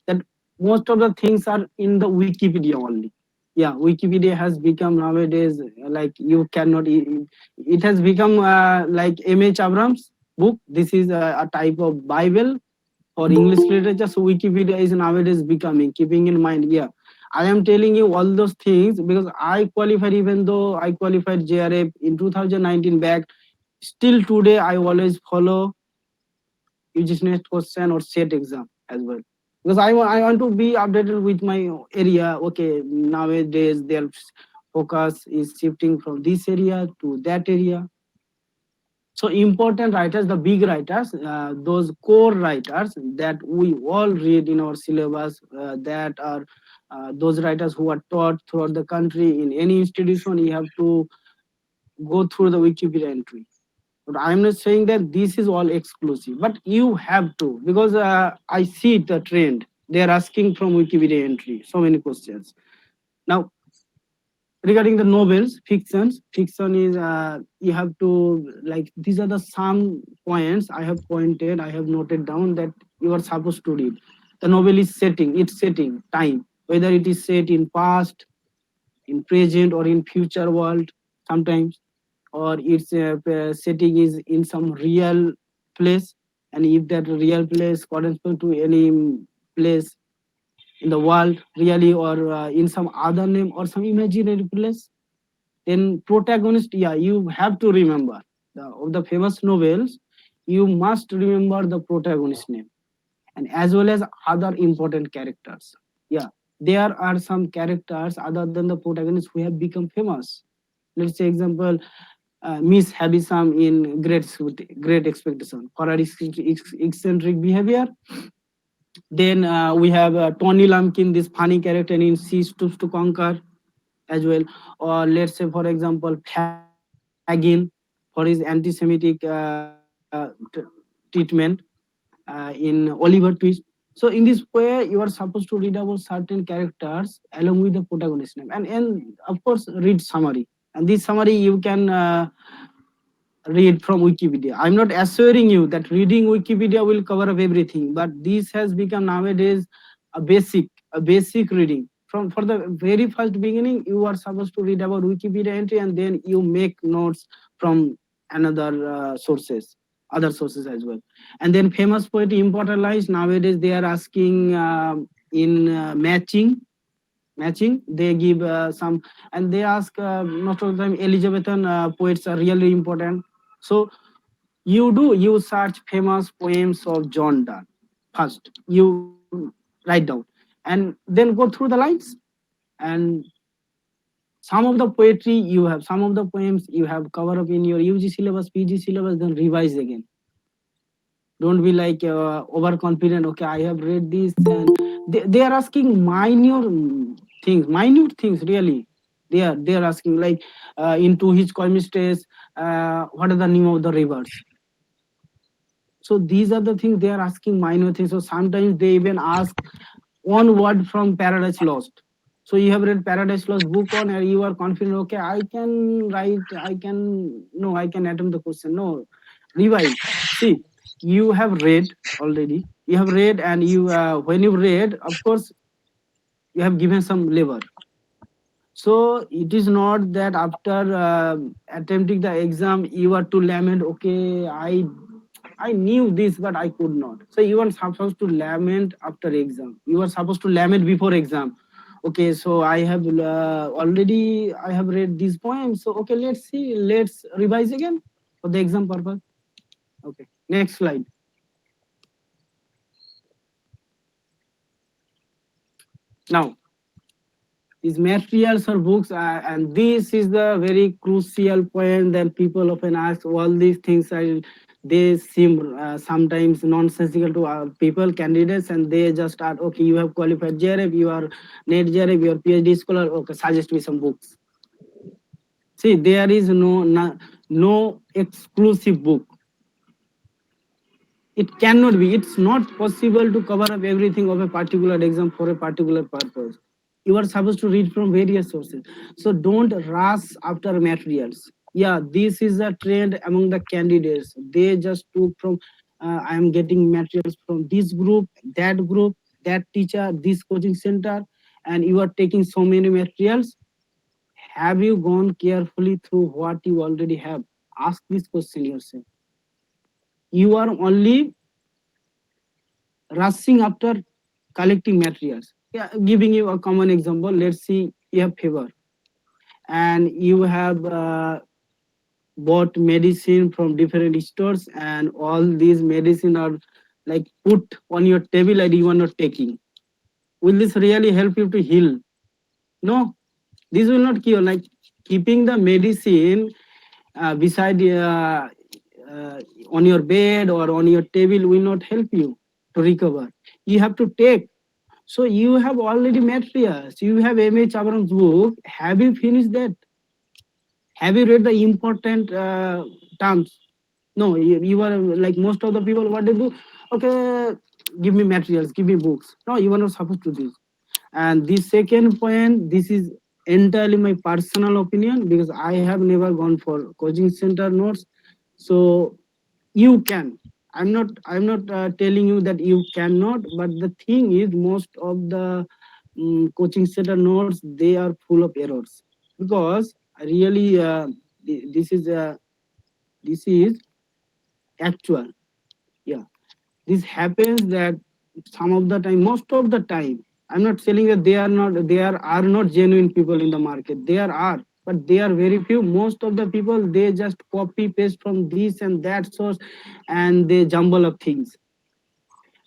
that most of the things are in the Wikipedia only. Yeah, Wikipedia has become nowadays like you cannot. It has become like M.H. Abrams' book. This is a type of Bible for English literature. So Wikipedia is nowadays becoming, keeping in mind, yeah. I am telling you all those things because I qualified, even though I qualified JRF in 2019 back, still today I always follow UGC-NET question or set exam as well. Because I want to be updated with my area. Okay, nowadays their focus is shifting from this area to that area. So important writers, the big writers, those core writers that we all read in our syllabus, that are those writers who are taught throughout the country in any institution, you have to go through the Wikipedia entry. But I'm not saying that this is all exclusive, but you have to, because I see the trend. They are asking from Wikipedia entry so many questions. Now, regarding the novels, fiction is you have to, like, these are the some points I have pointed, I have noted down that you are supposed to read. The novel is setting, it's setting time, whether it is set in past, in present or in future world sometimes, or its setting is in some real place, and if that real place corresponds to any place in the world really, or in some other name or some imaginary place, then protagonist, yeah, you have to remember of the famous novels, you must remember the protagonist name and as well as other important characters. Yeah, there are some characters other than the protagonist who have become famous. Let's say example, Miss Habisam in Great Expectation for her eccentric behavior. Then we have Tony Lumpkin, this funny character in She Stoops to Conquer as well. Or let's say, for example, Fagin for his anti-Semitic treatment in Oliver Twist. So in this way, you are supposed to read about certain characters along with the protagonist name, and of course read summary. And this summary you can read from Wikipedia. I'm not assuring you that reading Wikipedia will cover up everything, but this has become nowadays a basic reading. From for the very first beginning, you are supposed to read about Wikipedia entry, and then you make notes from another other sources as well. And then famous poet immortalized. Nowadays, they are asking in matching. They give some, and they ask most of the time Elizabethan poets are really important. So you search famous poems of John Donne first. You write down and then go through the lines, and some of the poetry you have, some of the poems you have covered up in your UG syllabus, PG syllabus, then revise again. Don't be like overconfident. Okay, I have read this, and they are asking minute things really. They are asking like into his chemistries, what are the name of the rivers. So these are the things they are asking, minor things. So sometimes they even ask one word from Paradise Lost. So you have read Paradise Lost book on, and you are confident. Okay, I can write. I can no. I can attempt the question. No, revise. See, you have read already. You have read, and you when you read, of course, you have given some labor. So it is not that after attempting the exam you are to lament. Okay, I knew this, but I could not. So you are supposed to lament after exam. You are supposed to lament before exam. Okay, so I have already I have read these poems. So okay, let's see. Let's revise again for the exam purpose. Okay, next slide. Now these materials or books, and this is the very crucial point that people often ask. All these things are, they seem sometimes nonsensical to our people candidates, and they just are okay, you have qualified JRF, you are net JRF, you are PhD scholar, okay, suggest me some books. See, there is no exclusive book. It cannot be, it's not possible to cover up everything of a particular exam for a particular purpose. You are supposed to read from various sources. So don't rush after materials. Yeah, this is a trend among the candidates. They just took from I am getting materials from this group, that teacher, this coaching center, and you are taking so many materials. Have you gone carefully through what you already have? Ask this question yourself. You are only rushing after collecting materials. Yeah, giving you a common example, let's see, you have fever and you have bought medicine from different stores, and all these medicine are like put on your table and you are not taking. Will this really help you to heal? No, this will not cure. Like keeping the medicine beside uh, on your bed or on your table will not help you to recover. You have to take. So you have already materials. You have M.A. Chabram's book. Have you finished that? Have you read the important terms? No, you are like most of the people. What they do? Okay, give me materials, give me books. No, you are not supposed to do this. And the second point, this is entirely my personal opinion because I have never gone for coaching center notes. So you can. I'm not telling you that you cannot, but the thing is, most of the coaching center notes, they are full of errors, because really this is actual. Yeah, this happens that some of the time, most of the time, I'm not saying that are not genuine people in the market. There are, but they are very few. Most of the people, they just copy paste from this and that source, and they jumble up things.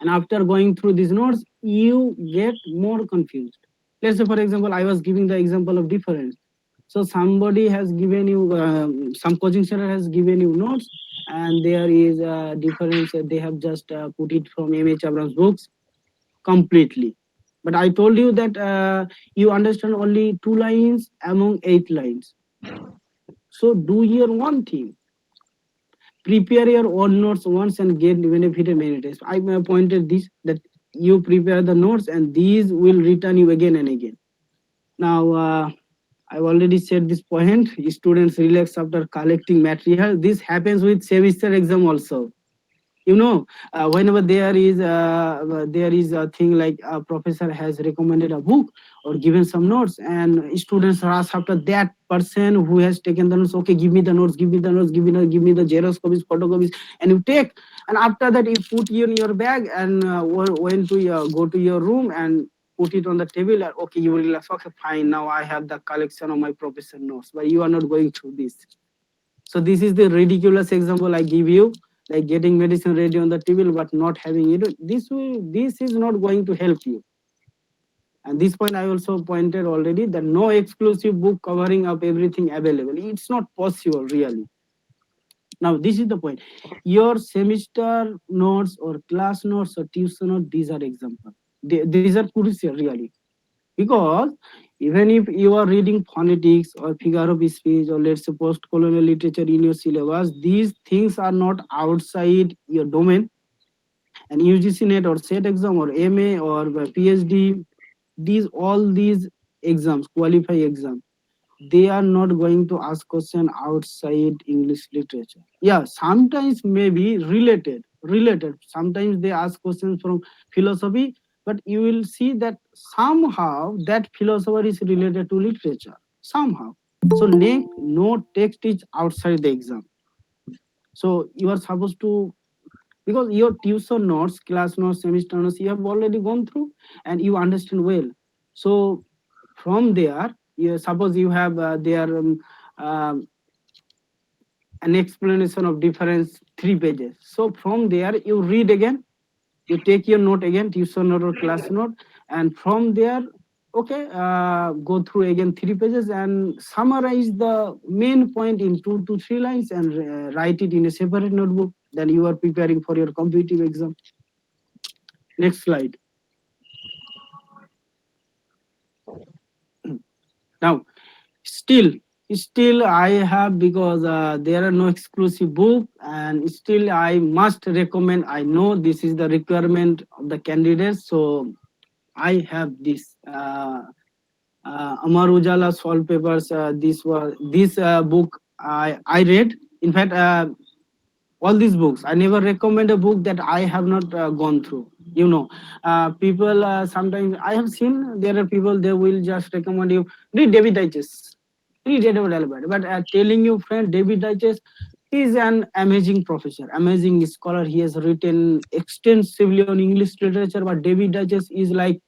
And after going through these notes, you get more confused. Let's say, for example, I was giving the example of difference. So somebody has given you, some coaching center has given you notes, and there is a difference. They have just put it from M.H. Abrams books completely. But I told you that you understand only 2 lines among 8 lines. So do your one thing. Prepare your own notes once and get benefited many times. I pointed this, that you prepare the notes and these will return you again and again. Now, I've already said this point. Students relax after collecting material. This happens with semester exam also. Whenever there is a thing like a professor has recommended a book or given some notes, and students rush after that person who has taken the notes. Okay, give me the notes, give me the notes, give me the xerox copies, photocopies, and you take. And after that, you put you in your bag, and when to go to your room and put it on the table. And okay, you will relax. Okay, fine, now I have the collection of my professor notes, but you are not going through this. So this is the ridiculous example I give you, like getting medicine ready on the table but not having it. This is not going to help you. And this point I also pointed already, that no exclusive book covering up everything available. It's not possible really. Now this is the point. Your semester notes or class notes or tuition notes, these are examples. These are crucial really, because even if you are reading phonetics or figure of speech or let's say post-colonial literature in your syllabus, these things are not outside your domain. And UGC-NET or SET exam or MA or PhD, these exams, qualify exams, they are not going to ask question outside English literature. Yeah, sometimes maybe related. Sometimes they ask questions from philosophy, but you will see that somehow that philosopher is related to literature somehow. So no text is outside the exam. So you are supposed to, because your tuition notes, class notes, semester notes, you have already gone through and you understand well. So from there, suppose you have um, an explanation of difference 3 pages. So from there, you read again, you take your note again, tuition note or class note, and from there, okay, go through again 3 pages and summarize the main point in 2 to 3 lines and write it in a separate notebook. Then you are preparing for your competitive exam. Next slide. Now, still I have, because there are no exclusive book, and still I must recommend. I know this is the requirement of the candidates, so I have this Amar Ujala Solve Papers. This book I read. In fact, all these books, I never recommend a book that I have not gone through. People sometimes I have seen, there are people, they will just recommend you read David Digest, read David Albert. But telling you, friend, David Digest is an amazing professor, amazing scholar. He has written extensively on English literature, but David Digest is like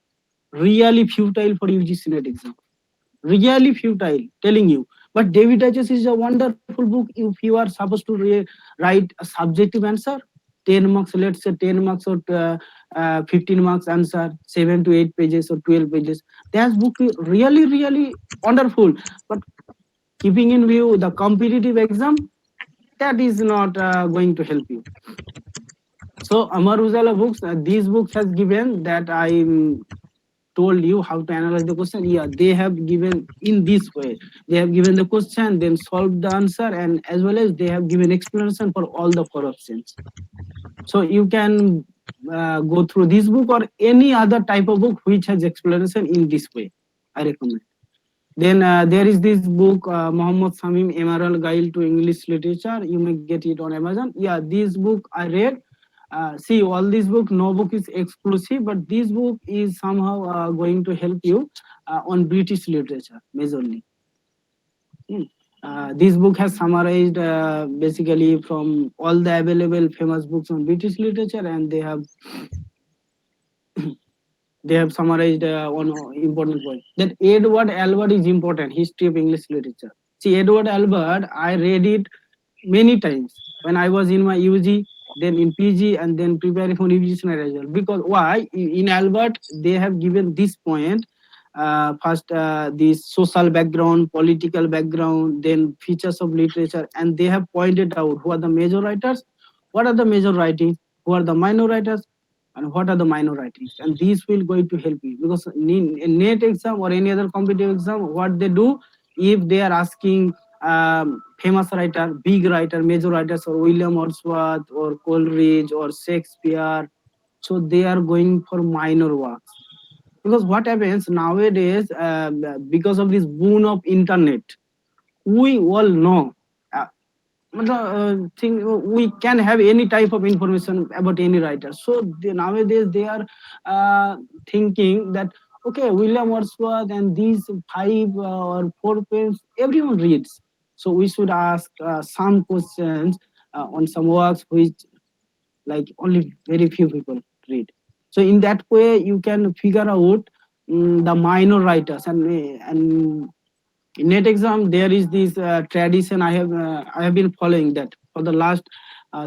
really futile for UGC-NET exam, really futile, telling you. But David Digest is a wonderful book if you are supposed to write a subjective answer, 10 marks, let's say 10 marks or 15 marks answer, 7 to 8 pages or 12 pages. That book is really, really wonderful. But keeping in view the competitive exam, that is not going to help you. So Amar Ujala books, these books has given that I told you how to analyze the question. Yeah, they have given in this way. They have given the question, then solved the answer, and as well as they have given explanation for all the 4 options. So you can go through this book or any other type of book which has explanation in this way. I recommend. Then there is this book, Muhammad Samim Emerald Guide to English Literature. You may get it on Amazon. Yeah, this book I read. see, all this book, no book is exclusive, but this book is somehow going to help you on British literature majorly. Hmm. This book has summarized basically from all the available famous books on British literature, and they have summarized one important point, that Edward Albert is important, history of English literature. See, Edward Albert, I read it many times when I was in my UG, then in PG, and then preparing for UGC-NET as well. Because why? In Albert, they have given this point. First, the social background, political background, then features of literature, and they have pointed out who are the major writers, what are the major writings, who are the minor writers, and what are the minor writings. And these will going to help you, because in NET exam or any other competitive exam, what they do, if they are asking famous writer, big writer, major writers, or William Wordsworth or Coleridge or Shakespeare, so they are going for minor works. Because what happens nowadays, because of this boon of internet, we all know, we can have any type of information about any writer. So nowadays they are thinking that, okay, William Wordsworth and these five or four poems everyone reads, so we should ask some questions on some works which like only very few people read. So in that way you can figure out the minor writers. And in NET exam there is this tradition I have been following, that for the last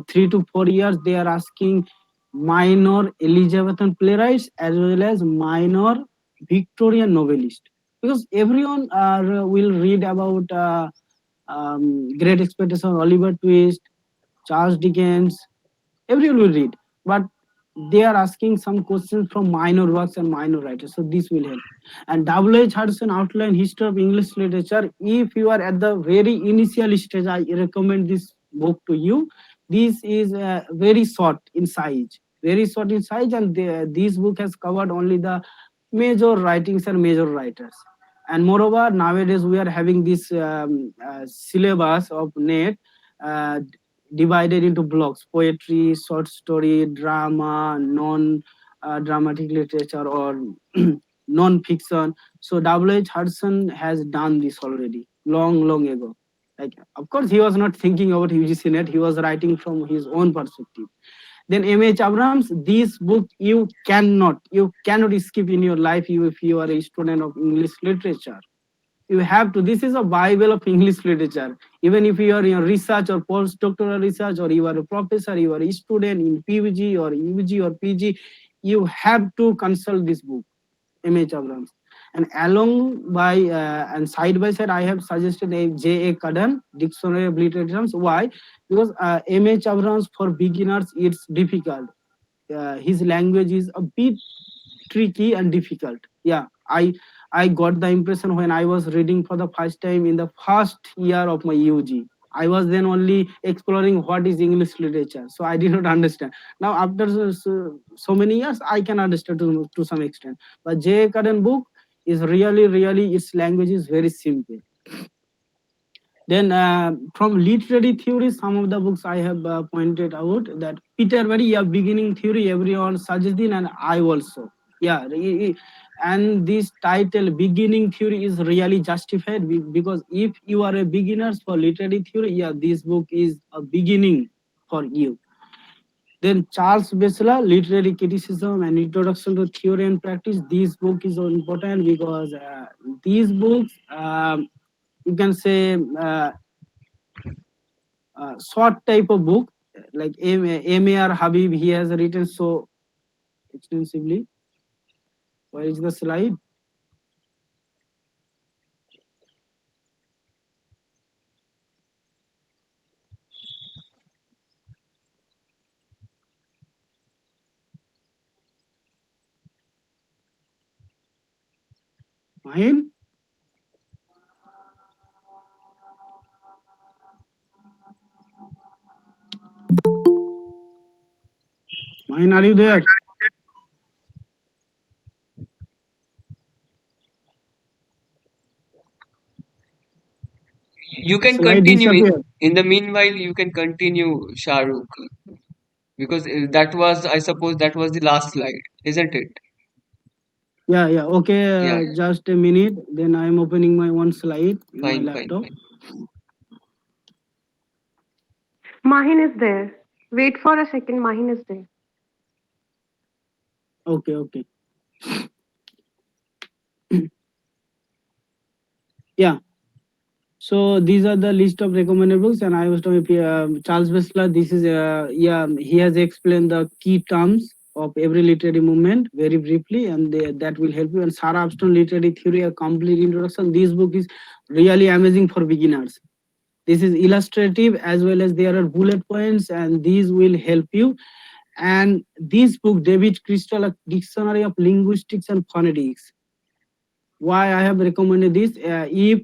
3 to 4 years they are asking minor Elizabethan playwrights as well as minor Victorian novelist, because everyone will read about Great Expectation, Oliver Twist, Charles Dickens, everyone will read, but they are asking some questions from minor works and minor writers, so this will help. And W.H. Hudson outline history of English literature, if you are at the very initial stage, I recommend this book to you. This is very short in size, very short in size, and this book has covered only the major writings and major writers. And moreover, nowadays we are having this syllabus of NET uh, divided into blocks: poetry, short story, drama, non dramatic literature, or non fiction. So W.H. Hudson has done this already long ago. Like, of course he was not thinking about UGC-NET, he was writing from his own perspective. Then M.H. Abrams, this book you cannot skip in your life, if you are a student of English literature. You have to. This is a Bible of English literature. Even if you are in research or postdoctoral research, or you are a professor, you are a student in PUG or UG or PG, you have to consult this book, M.H. Abrams. And along by and side by side, I have suggested a J.A. Cadden Dictionary of Literature. Why? Because M.H. Abrams for beginners it's difficult. His language is a bit tricky and difficult. Yeah, I got the impression when I was reading for the first time in the first year of my UG. I was then only exploring what is English literature, so I did not understand. Now after so many years, I can understand to some extent. But J. Cadden book is really its language is very simple. Then from literary theory, some of the books I have pointed out, that Peterbury, yeah, beginning theory, everyone suggesting, and I also. Yeah, and this title, beginning theory, is really justified, because if you are a beginners for literary theory, yeah, this book is a beginning for you. Then Charles Batchelor, Literary Criticism and Introduction to Theory and Practice. This book is so important because these books, you can say, short type of book, like M.A.R. Habib, he has written so extensively. Where is the slide? Mine? Mine, are you there? You can Slide continue. disappear. In the meanwhile, you can continue, Sharukh. Because that was, I suppose, that was the last slide, isn't it? Yeah, yeah. Okay, Yeah, just a minute. Then I'm opening my one slide in my fine, fine, laptop. fine. Mahin is there. Wait for a second. Mahin is there. Okay, okay. Yeah. So these are the list of recommended books, and I was talking Charles Wessler. This is yeah, he has explained the key terms of every literary movement very briefly, and that will help you. And Sarah Armstrong Literary Theory: A Complete Introduction. This book is really amazing for beginners. This is illustrative as well as there are bullet points, and these will help you. And this book, David Crystal, A Dictionary of Linguistics and Phonetics. Why I have recommended this? If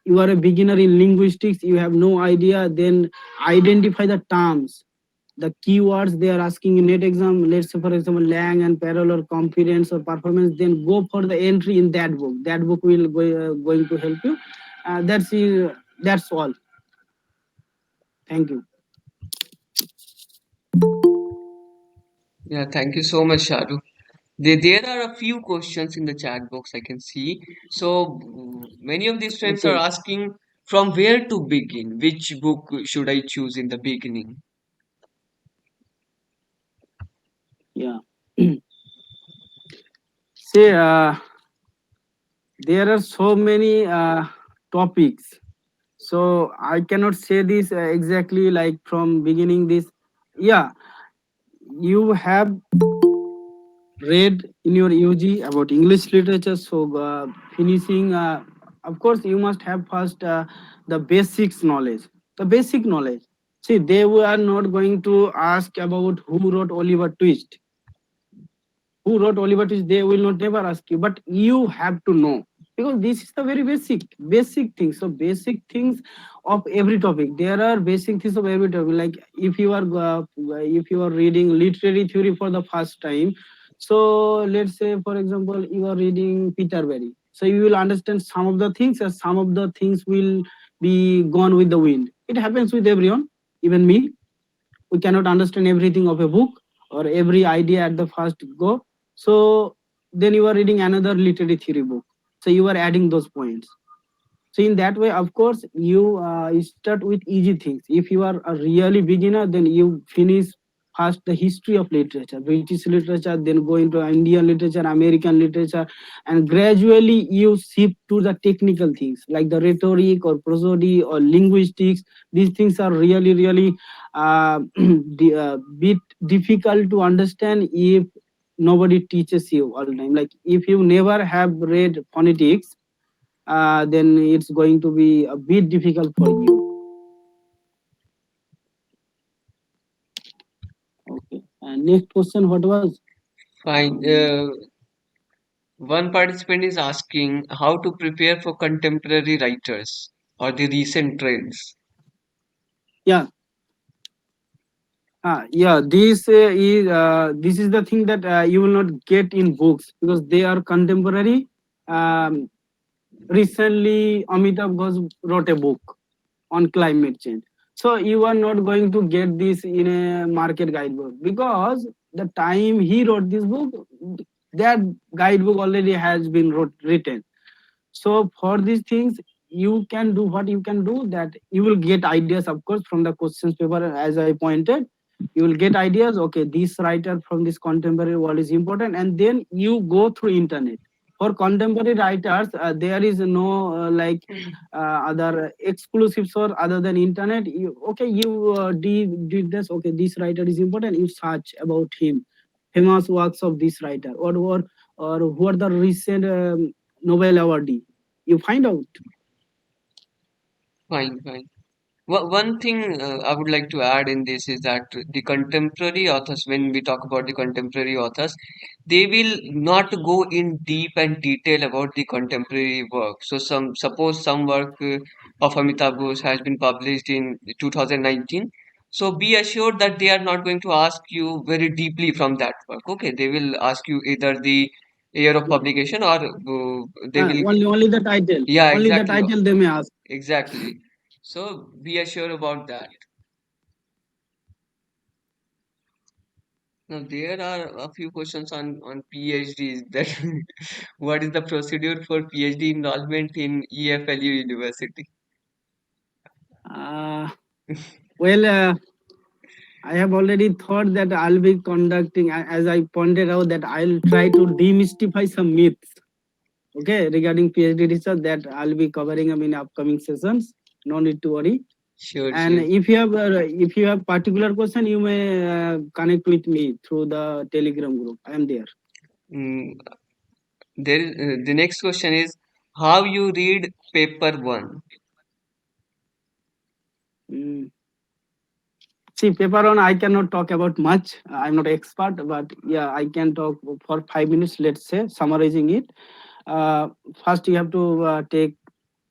you are a beginner in linguistics, you have no idea, then identify the terms, the keywords they are asking in net exam. Let's say, for example, lang and parallel or confidence or performance. Then go for the entry in that book. That book will going to help you. That's all. Thank you. Yeah, thank you so much, Sharu. There are a few questions in the chat box I can see. So many of these friends are Okay. asking from where to begin. Which book should I choose in the beginning? Yeah. See, there are so many topics, so I cannot say this exactly like from beginning this. Yeah, you have read in your UG about English literature, so finishing of course you must have first the basics knowledge, the basic knowledge. See, they were not going to ask about who wrote Oliver Twist. Who wrote Oliver Twist, they will not never ask you, but you have to know, because this is the very basic things. So basic things of every topic. There are basic things of every topic. Like if you are reading literary theory for the first time, so let's say for example you are reading Peter Berry, so you will understand some of the things, and some of the things will be gone with the wind. It happens with everyone, even me. We cannot understand everything of a book or every idea at the first go. So then you are reading another literary theory book, so you are adding those points. So in that way, of course, you start with easy things. If you are a really beginner, then you finish first the history of literature, British literature, then go into Indian literature, American literature, and gradually you shift to the technical things like the rhetoric or prosody or linguistics. These things are really bit difficult to understand if nobody teaches you all the time. Like if you never have read phonetics, then it's going to be a bit difficult for you. Okay. And next question, what was? Fine. Um, One participant is asking how to prepare for contemporary writers or the recent trends. yeah, yeah. This is the thing that you will not get in books because they are contemporary. Um, Recently, Amitabh Ghosh wrote a book on climate change. So you are not going to get this in a market guidebook because the time he wrote this book, that guidebook already has been written. So for these things, you can do what you can do, that you will get ideas, of course, from the questions paper. As I pointed, you will get ideas. Okay, this writer from this contemporary world is important, and then you go through internet. For contemporary writers, there is no other exclusive source other than internet. You did this. Okay, this writer is important. You search about him, famous works of this writer, or who are the recent Nobel awardee. You find out. Fine, fine. One thing I would like to add in this is that the contemporary authors, when we talk about the contemporary authors, they will not go in deep and detail about the contemporary work. So, suppose some work of Amitabh Ghosh has been published in 2019. So, be assured that they are not going to ask you very deeply from that work. Okay, they will ask you either the year of Yeah. publication or they will. Only the title. Yeah, Only the exactly, title they may ask. exactly. So, be assured about that. Now there are a few questions on PhDs that what is the procedure for PhD enrollment in EFLU University? Uh, well, I have already thought that I'll be conducting, as I pointed out, that I'll try to demystify some myths, okay, regarding PhD research that I'll be covering them in upcoming sessions. No need to worry. Sure, And sure. if you have particular question, you may connect with me through the Telegram group. I am there. Mm, there is the next question is how you read paper one. Mm. See, paper on I cannot talk about much. I'm not expert, but yeah, I can talk for 5 minutes. Let's say summarizing it. Uh, First, you have to take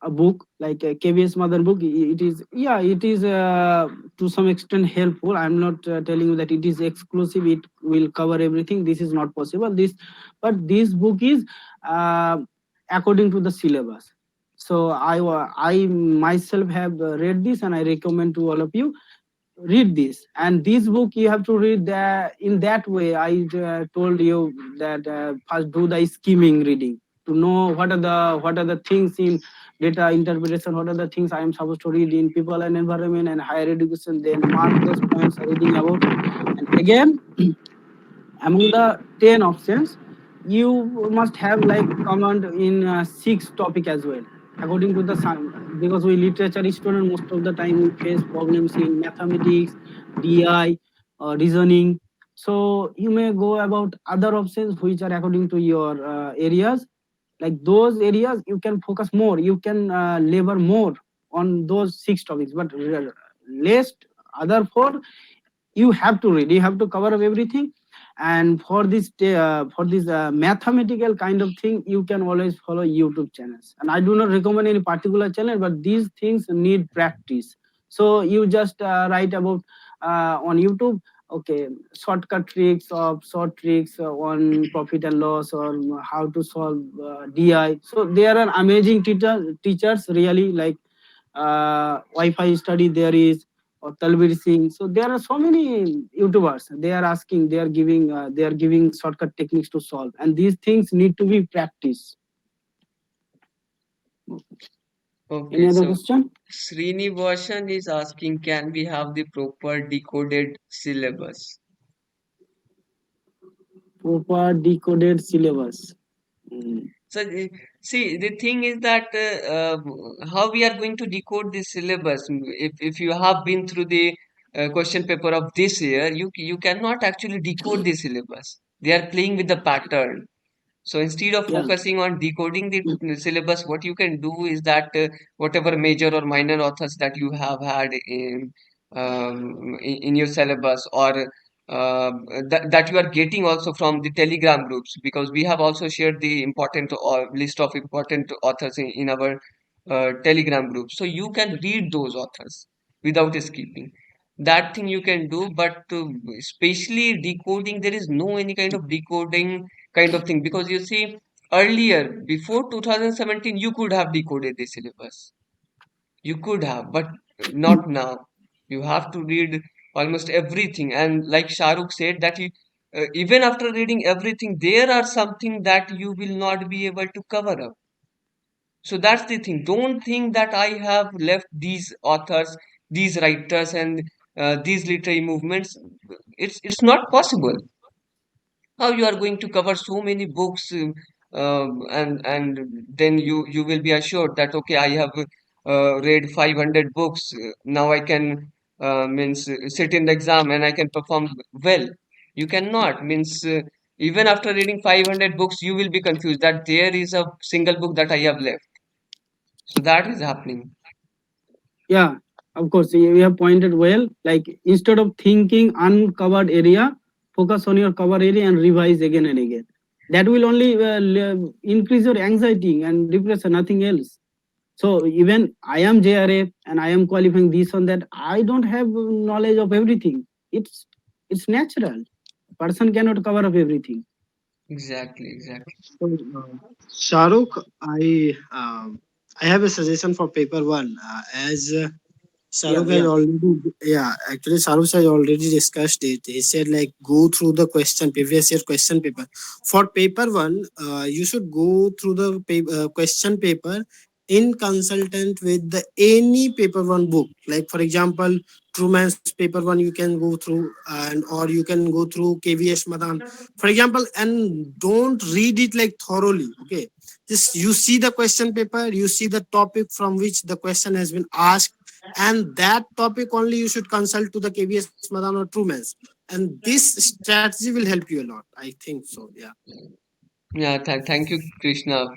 a book like a KBS Mother book. It is, yeah, it is to some extent helpful. I'm not telling you that it is exclusive. It will cover everything. This is not possible. But this book is uh, according to the syllabus. So I myself have read this, and I recommend to all of you read this. And this book you have to read in that way. I told you that first do the skimming reading to know what are the things in data interpretation, what are the things I am supposed to read in people and environment and higher education, then mark those points reading about. And again, among the 10 options, you must have like command in 6 topic as well, according to the because we literature student, most of the time we face problems in mathematics, DI, reasoning. So you may go about other options which are according to your areas. Like those areas you can focus more, you can labor more on those 6 topics, but less other 4 you have to read, you have to cover up everything. And for this mathematical kind of thing, you can always follow YouTube channels, and I do not recommend any particular channel, but these things need practice. So you just write about on YouTube, okay, shortcut tricks or short tricks on profit and loss, or how to solve DI. So there are amazing teachers really, like Wi-Fi study there is, or Talbir Singh. So there are so many YouTubers. They are giving shortcut techniques to solve, and these things need to be practiced. Any Okay, other so question? Srinivasan is asking, can we have the proper decoded syllabus? Proper decoded syllabus. Mm. So, see, the thing is that how we are going to decode this syllabus? If you have been through the question paper of this year, you cannot actually decode the syllabus. They are playing with the pattern. So instead of Yeah, focusing on decoding the syllabus, what you can do is that whatever major or minor authors that you have had in your syllabus, or that you are getting also from the Telegram groups, because we have also shared the important list of important authors in our Telegram group. So you can read those authors without skipping. That thing you can do, but especially decoding, there is no any kind of decoding kind of thing, because you see earlier before 2017 you could have decoded the syllabus, you could have, but not now. You have to read almost everything, and like Sharukh said that even after reading everything there are something that you will not be able to cover up. So that's the thing. Don't think that I have left these authors, these writers, and these literary movements. It's not possible. How you are going to cover so many books, and then you will be assured that okay, I have read 500 books. Now I can means sit in the exam and I can perform well. You cannot means even after reading 500 books, you will be confused that there is a single book that I have left. So that is happening. yeah, of course. You have pointed well. Like instead of thinking uncovered area, focus on your cover area and revise again and again. That will only increase your anxiety and depression, nothing else. So even I am JRA and I am qualifying this on that. I don't have knowledge of everything. It's natural. A person cannot cover up everything. Exactly, exactly. So, Sharukh, I have a suggestion for paper one. As Yeah, Sharukh has yeah. already, yeah, actually, Sharukh has already discussed it. He said, like, go through the previous year question paper. For paper one, you should go through the question paper in consultant with the any paper one book. Like, for example, Truman's paper one, you can go through, and or you can go through KVS Madan, for example, and don't read it like thoroughly. Okay, just you see the question paper, you see the topic from which the question has been asked, and that topic only you should consult to the KVS Madan or Truman's. And this strategy will help you a lot. I think so. Yeah. Yeah, thank you, Krishna,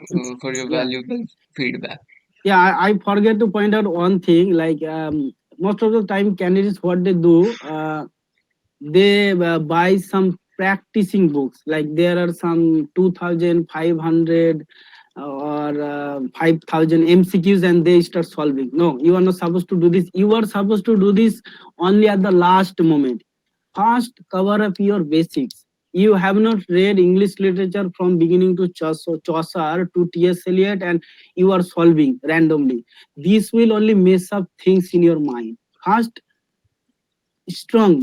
for your Yeah, valuable feedback. yeah. I forget to point out one thing. Like most of the time, candidates what they do, they buy some practicing books. Like there are some 2,500 or 5,000 MCQs, and they start solving. No, you are not supposed to do this. You are supposed to do this only at the last moment. First, cover up your basics. You have not read English literature from beginning to Chaucer to T.S. Eliot, and you are solving randomly. This will only mess up things in your mind. First,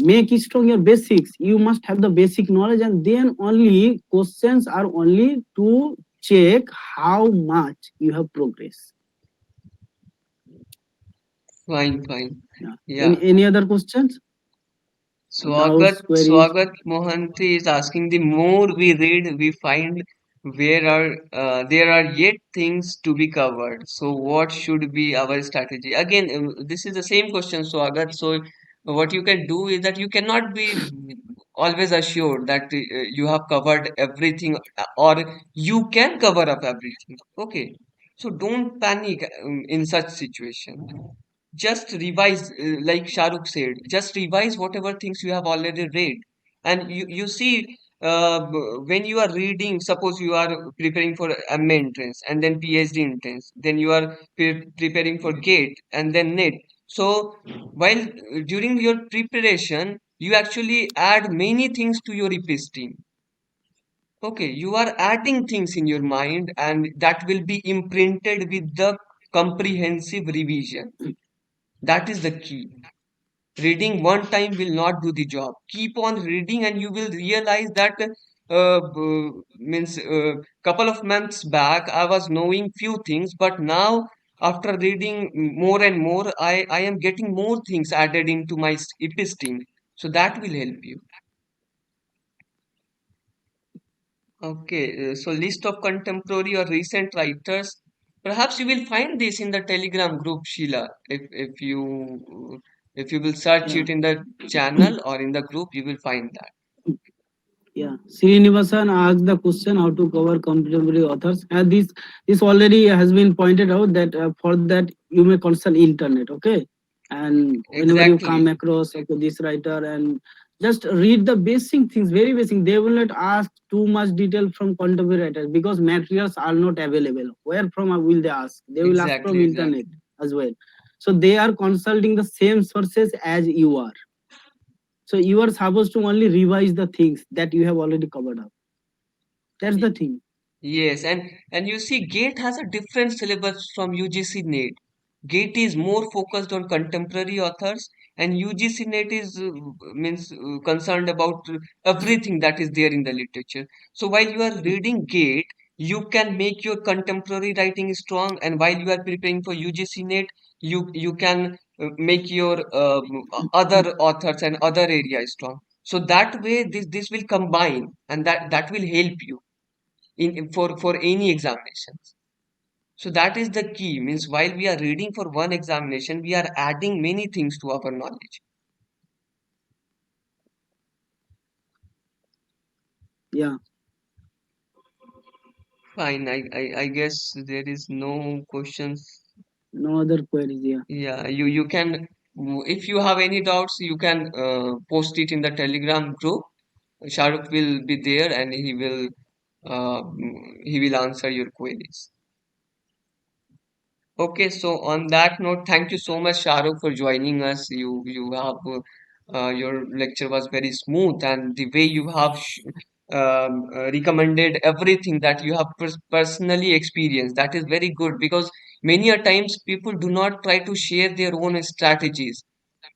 make strong your basics. You must have the basic knowledge, and then only questions are only to check how much you have progressed. Fine, fine. Yeah. Yeah. Any other questions, Swagat doubts, queries? Swagat Mohanty is asking, the more we read, we find there are yet things to be covered. So what should be our strategy? Again, this is the same question, Swagat. So what you can do is that you cannot be always assured that you have covered everything, or you can cover up everything. Okay. So don't panic in such situation. Just revise, like Sharukh said, just revise whatever things you have already read. And you see, when you are reading, suppose you are preparing for MA entrance and then PhD entrance, then you are preparing for GATE and then NET. So while during your preparation, you actually add many things to your episteme. Okay, you are adding things in your mind, and that will be imprinted with the comprehensive revision. That is the key. Reading one time will not do the job. Keep on reading, and you will realize that means couple of months back I was knowing few things, but now after reading more and more, I am getting more things added into my episteme. So that will help you. Okay, so list of contemporary or recent writers. Perhaps you will find this in the Telegram group, Sheila. If you will search Yeah. it in the channel or in the group, you will find that. Yeah, Srinivasan asked the question how to cover contemporary authors. And this already has been pointed out that for that you may consult internet, okay? And whenever you come Exactly, across okay, this writer, and just read the basic things, very basic. They will not ask too much detail from contemporary writers because materials are not available. Where from will they ask? They will ask from internet exactly. as well. So they are consulting the same sources as you are. So you are supposed to only revise the things that you have already covered up. That's the thing. Yes, and you see, GATE has a different syllabus from UGC-NET. GATE is more focused on contemporary authors, and UGC-NET is means concerned about everything that is there in the literature. So while you are reading GATE, you can make your contemporary writing strong, and while you are preparing for UGC-NET, you can make your other authors and other areas strong. So that way, this will combine, and that will help you for any examinations. So that is the key, means while we are reading for one examination, we are adding many things to our knowledge. Yeah, Fine, I guess there is no questions. no other queries. Yeah, Yeah, you can, if you have any doubts, you can post it in the Telegram group. Sharuk will be there, and he will answer your queries. Okay, so on that note, thank you so much, Shahrukh, for joining us. You have your lecture was very smooth, and the way you have recommended everything that you have personally experienced, that is very good because Many a times people do not try to share their own strategies.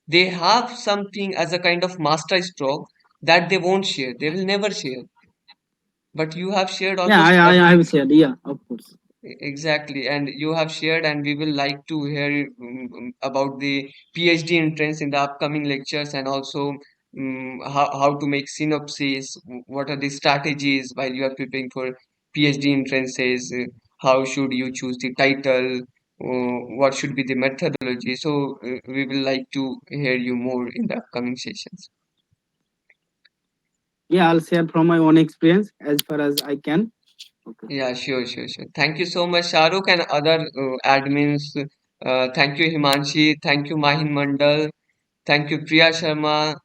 They have something as a kind of master stroke that they won't share. They will never share. But you have shared Yeah, almost I have everything. said, yeah, of course. Exactly, and you have shared, and we will like to hear about the PhD entrance in the upcoming lectures, and also how to make synopsis, what are the strategies while you are preparing for PhD entrances, how should you choose the title, what should be the methodology. So we will like to hear you more in the upcoming sessions. Yeah, I'll share from my own experience as far as I can. Okay. Yeah, sure. Thank you so much, Sharukh and other admins. Thank you, Himanshi. Thank you, Mahin Mandal. Thank you, Priya Sharma.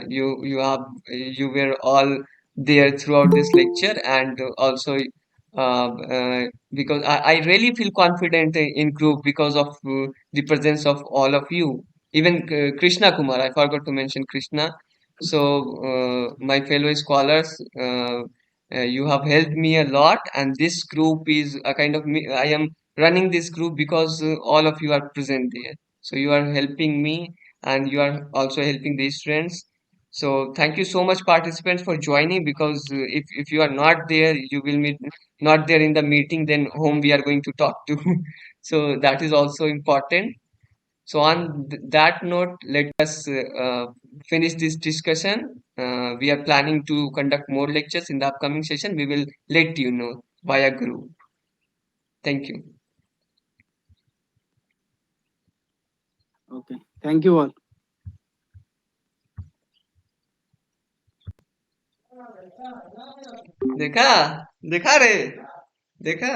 You were all there throughout this lecture, and also because I really feel confident in group because of the presence of all of you. Even Krishna Kumar, I forgot to mention Krishna. So my fellow scholars, you have helped me a lot, and this group is a kind of me. I am running this group because all of you are present there. So you are helping me and you are also helping the students. So thank you so much participants for joining, because if you are not there, you will meet not there in the meeting, then whom we are going to talk to. So that is also important. So on that note, let us finish this discussion. We are planning to conduct more lectures in the upcoming session. We will let you know via group. Thank you. Okay. Thank you all. देखा देखा रे देखा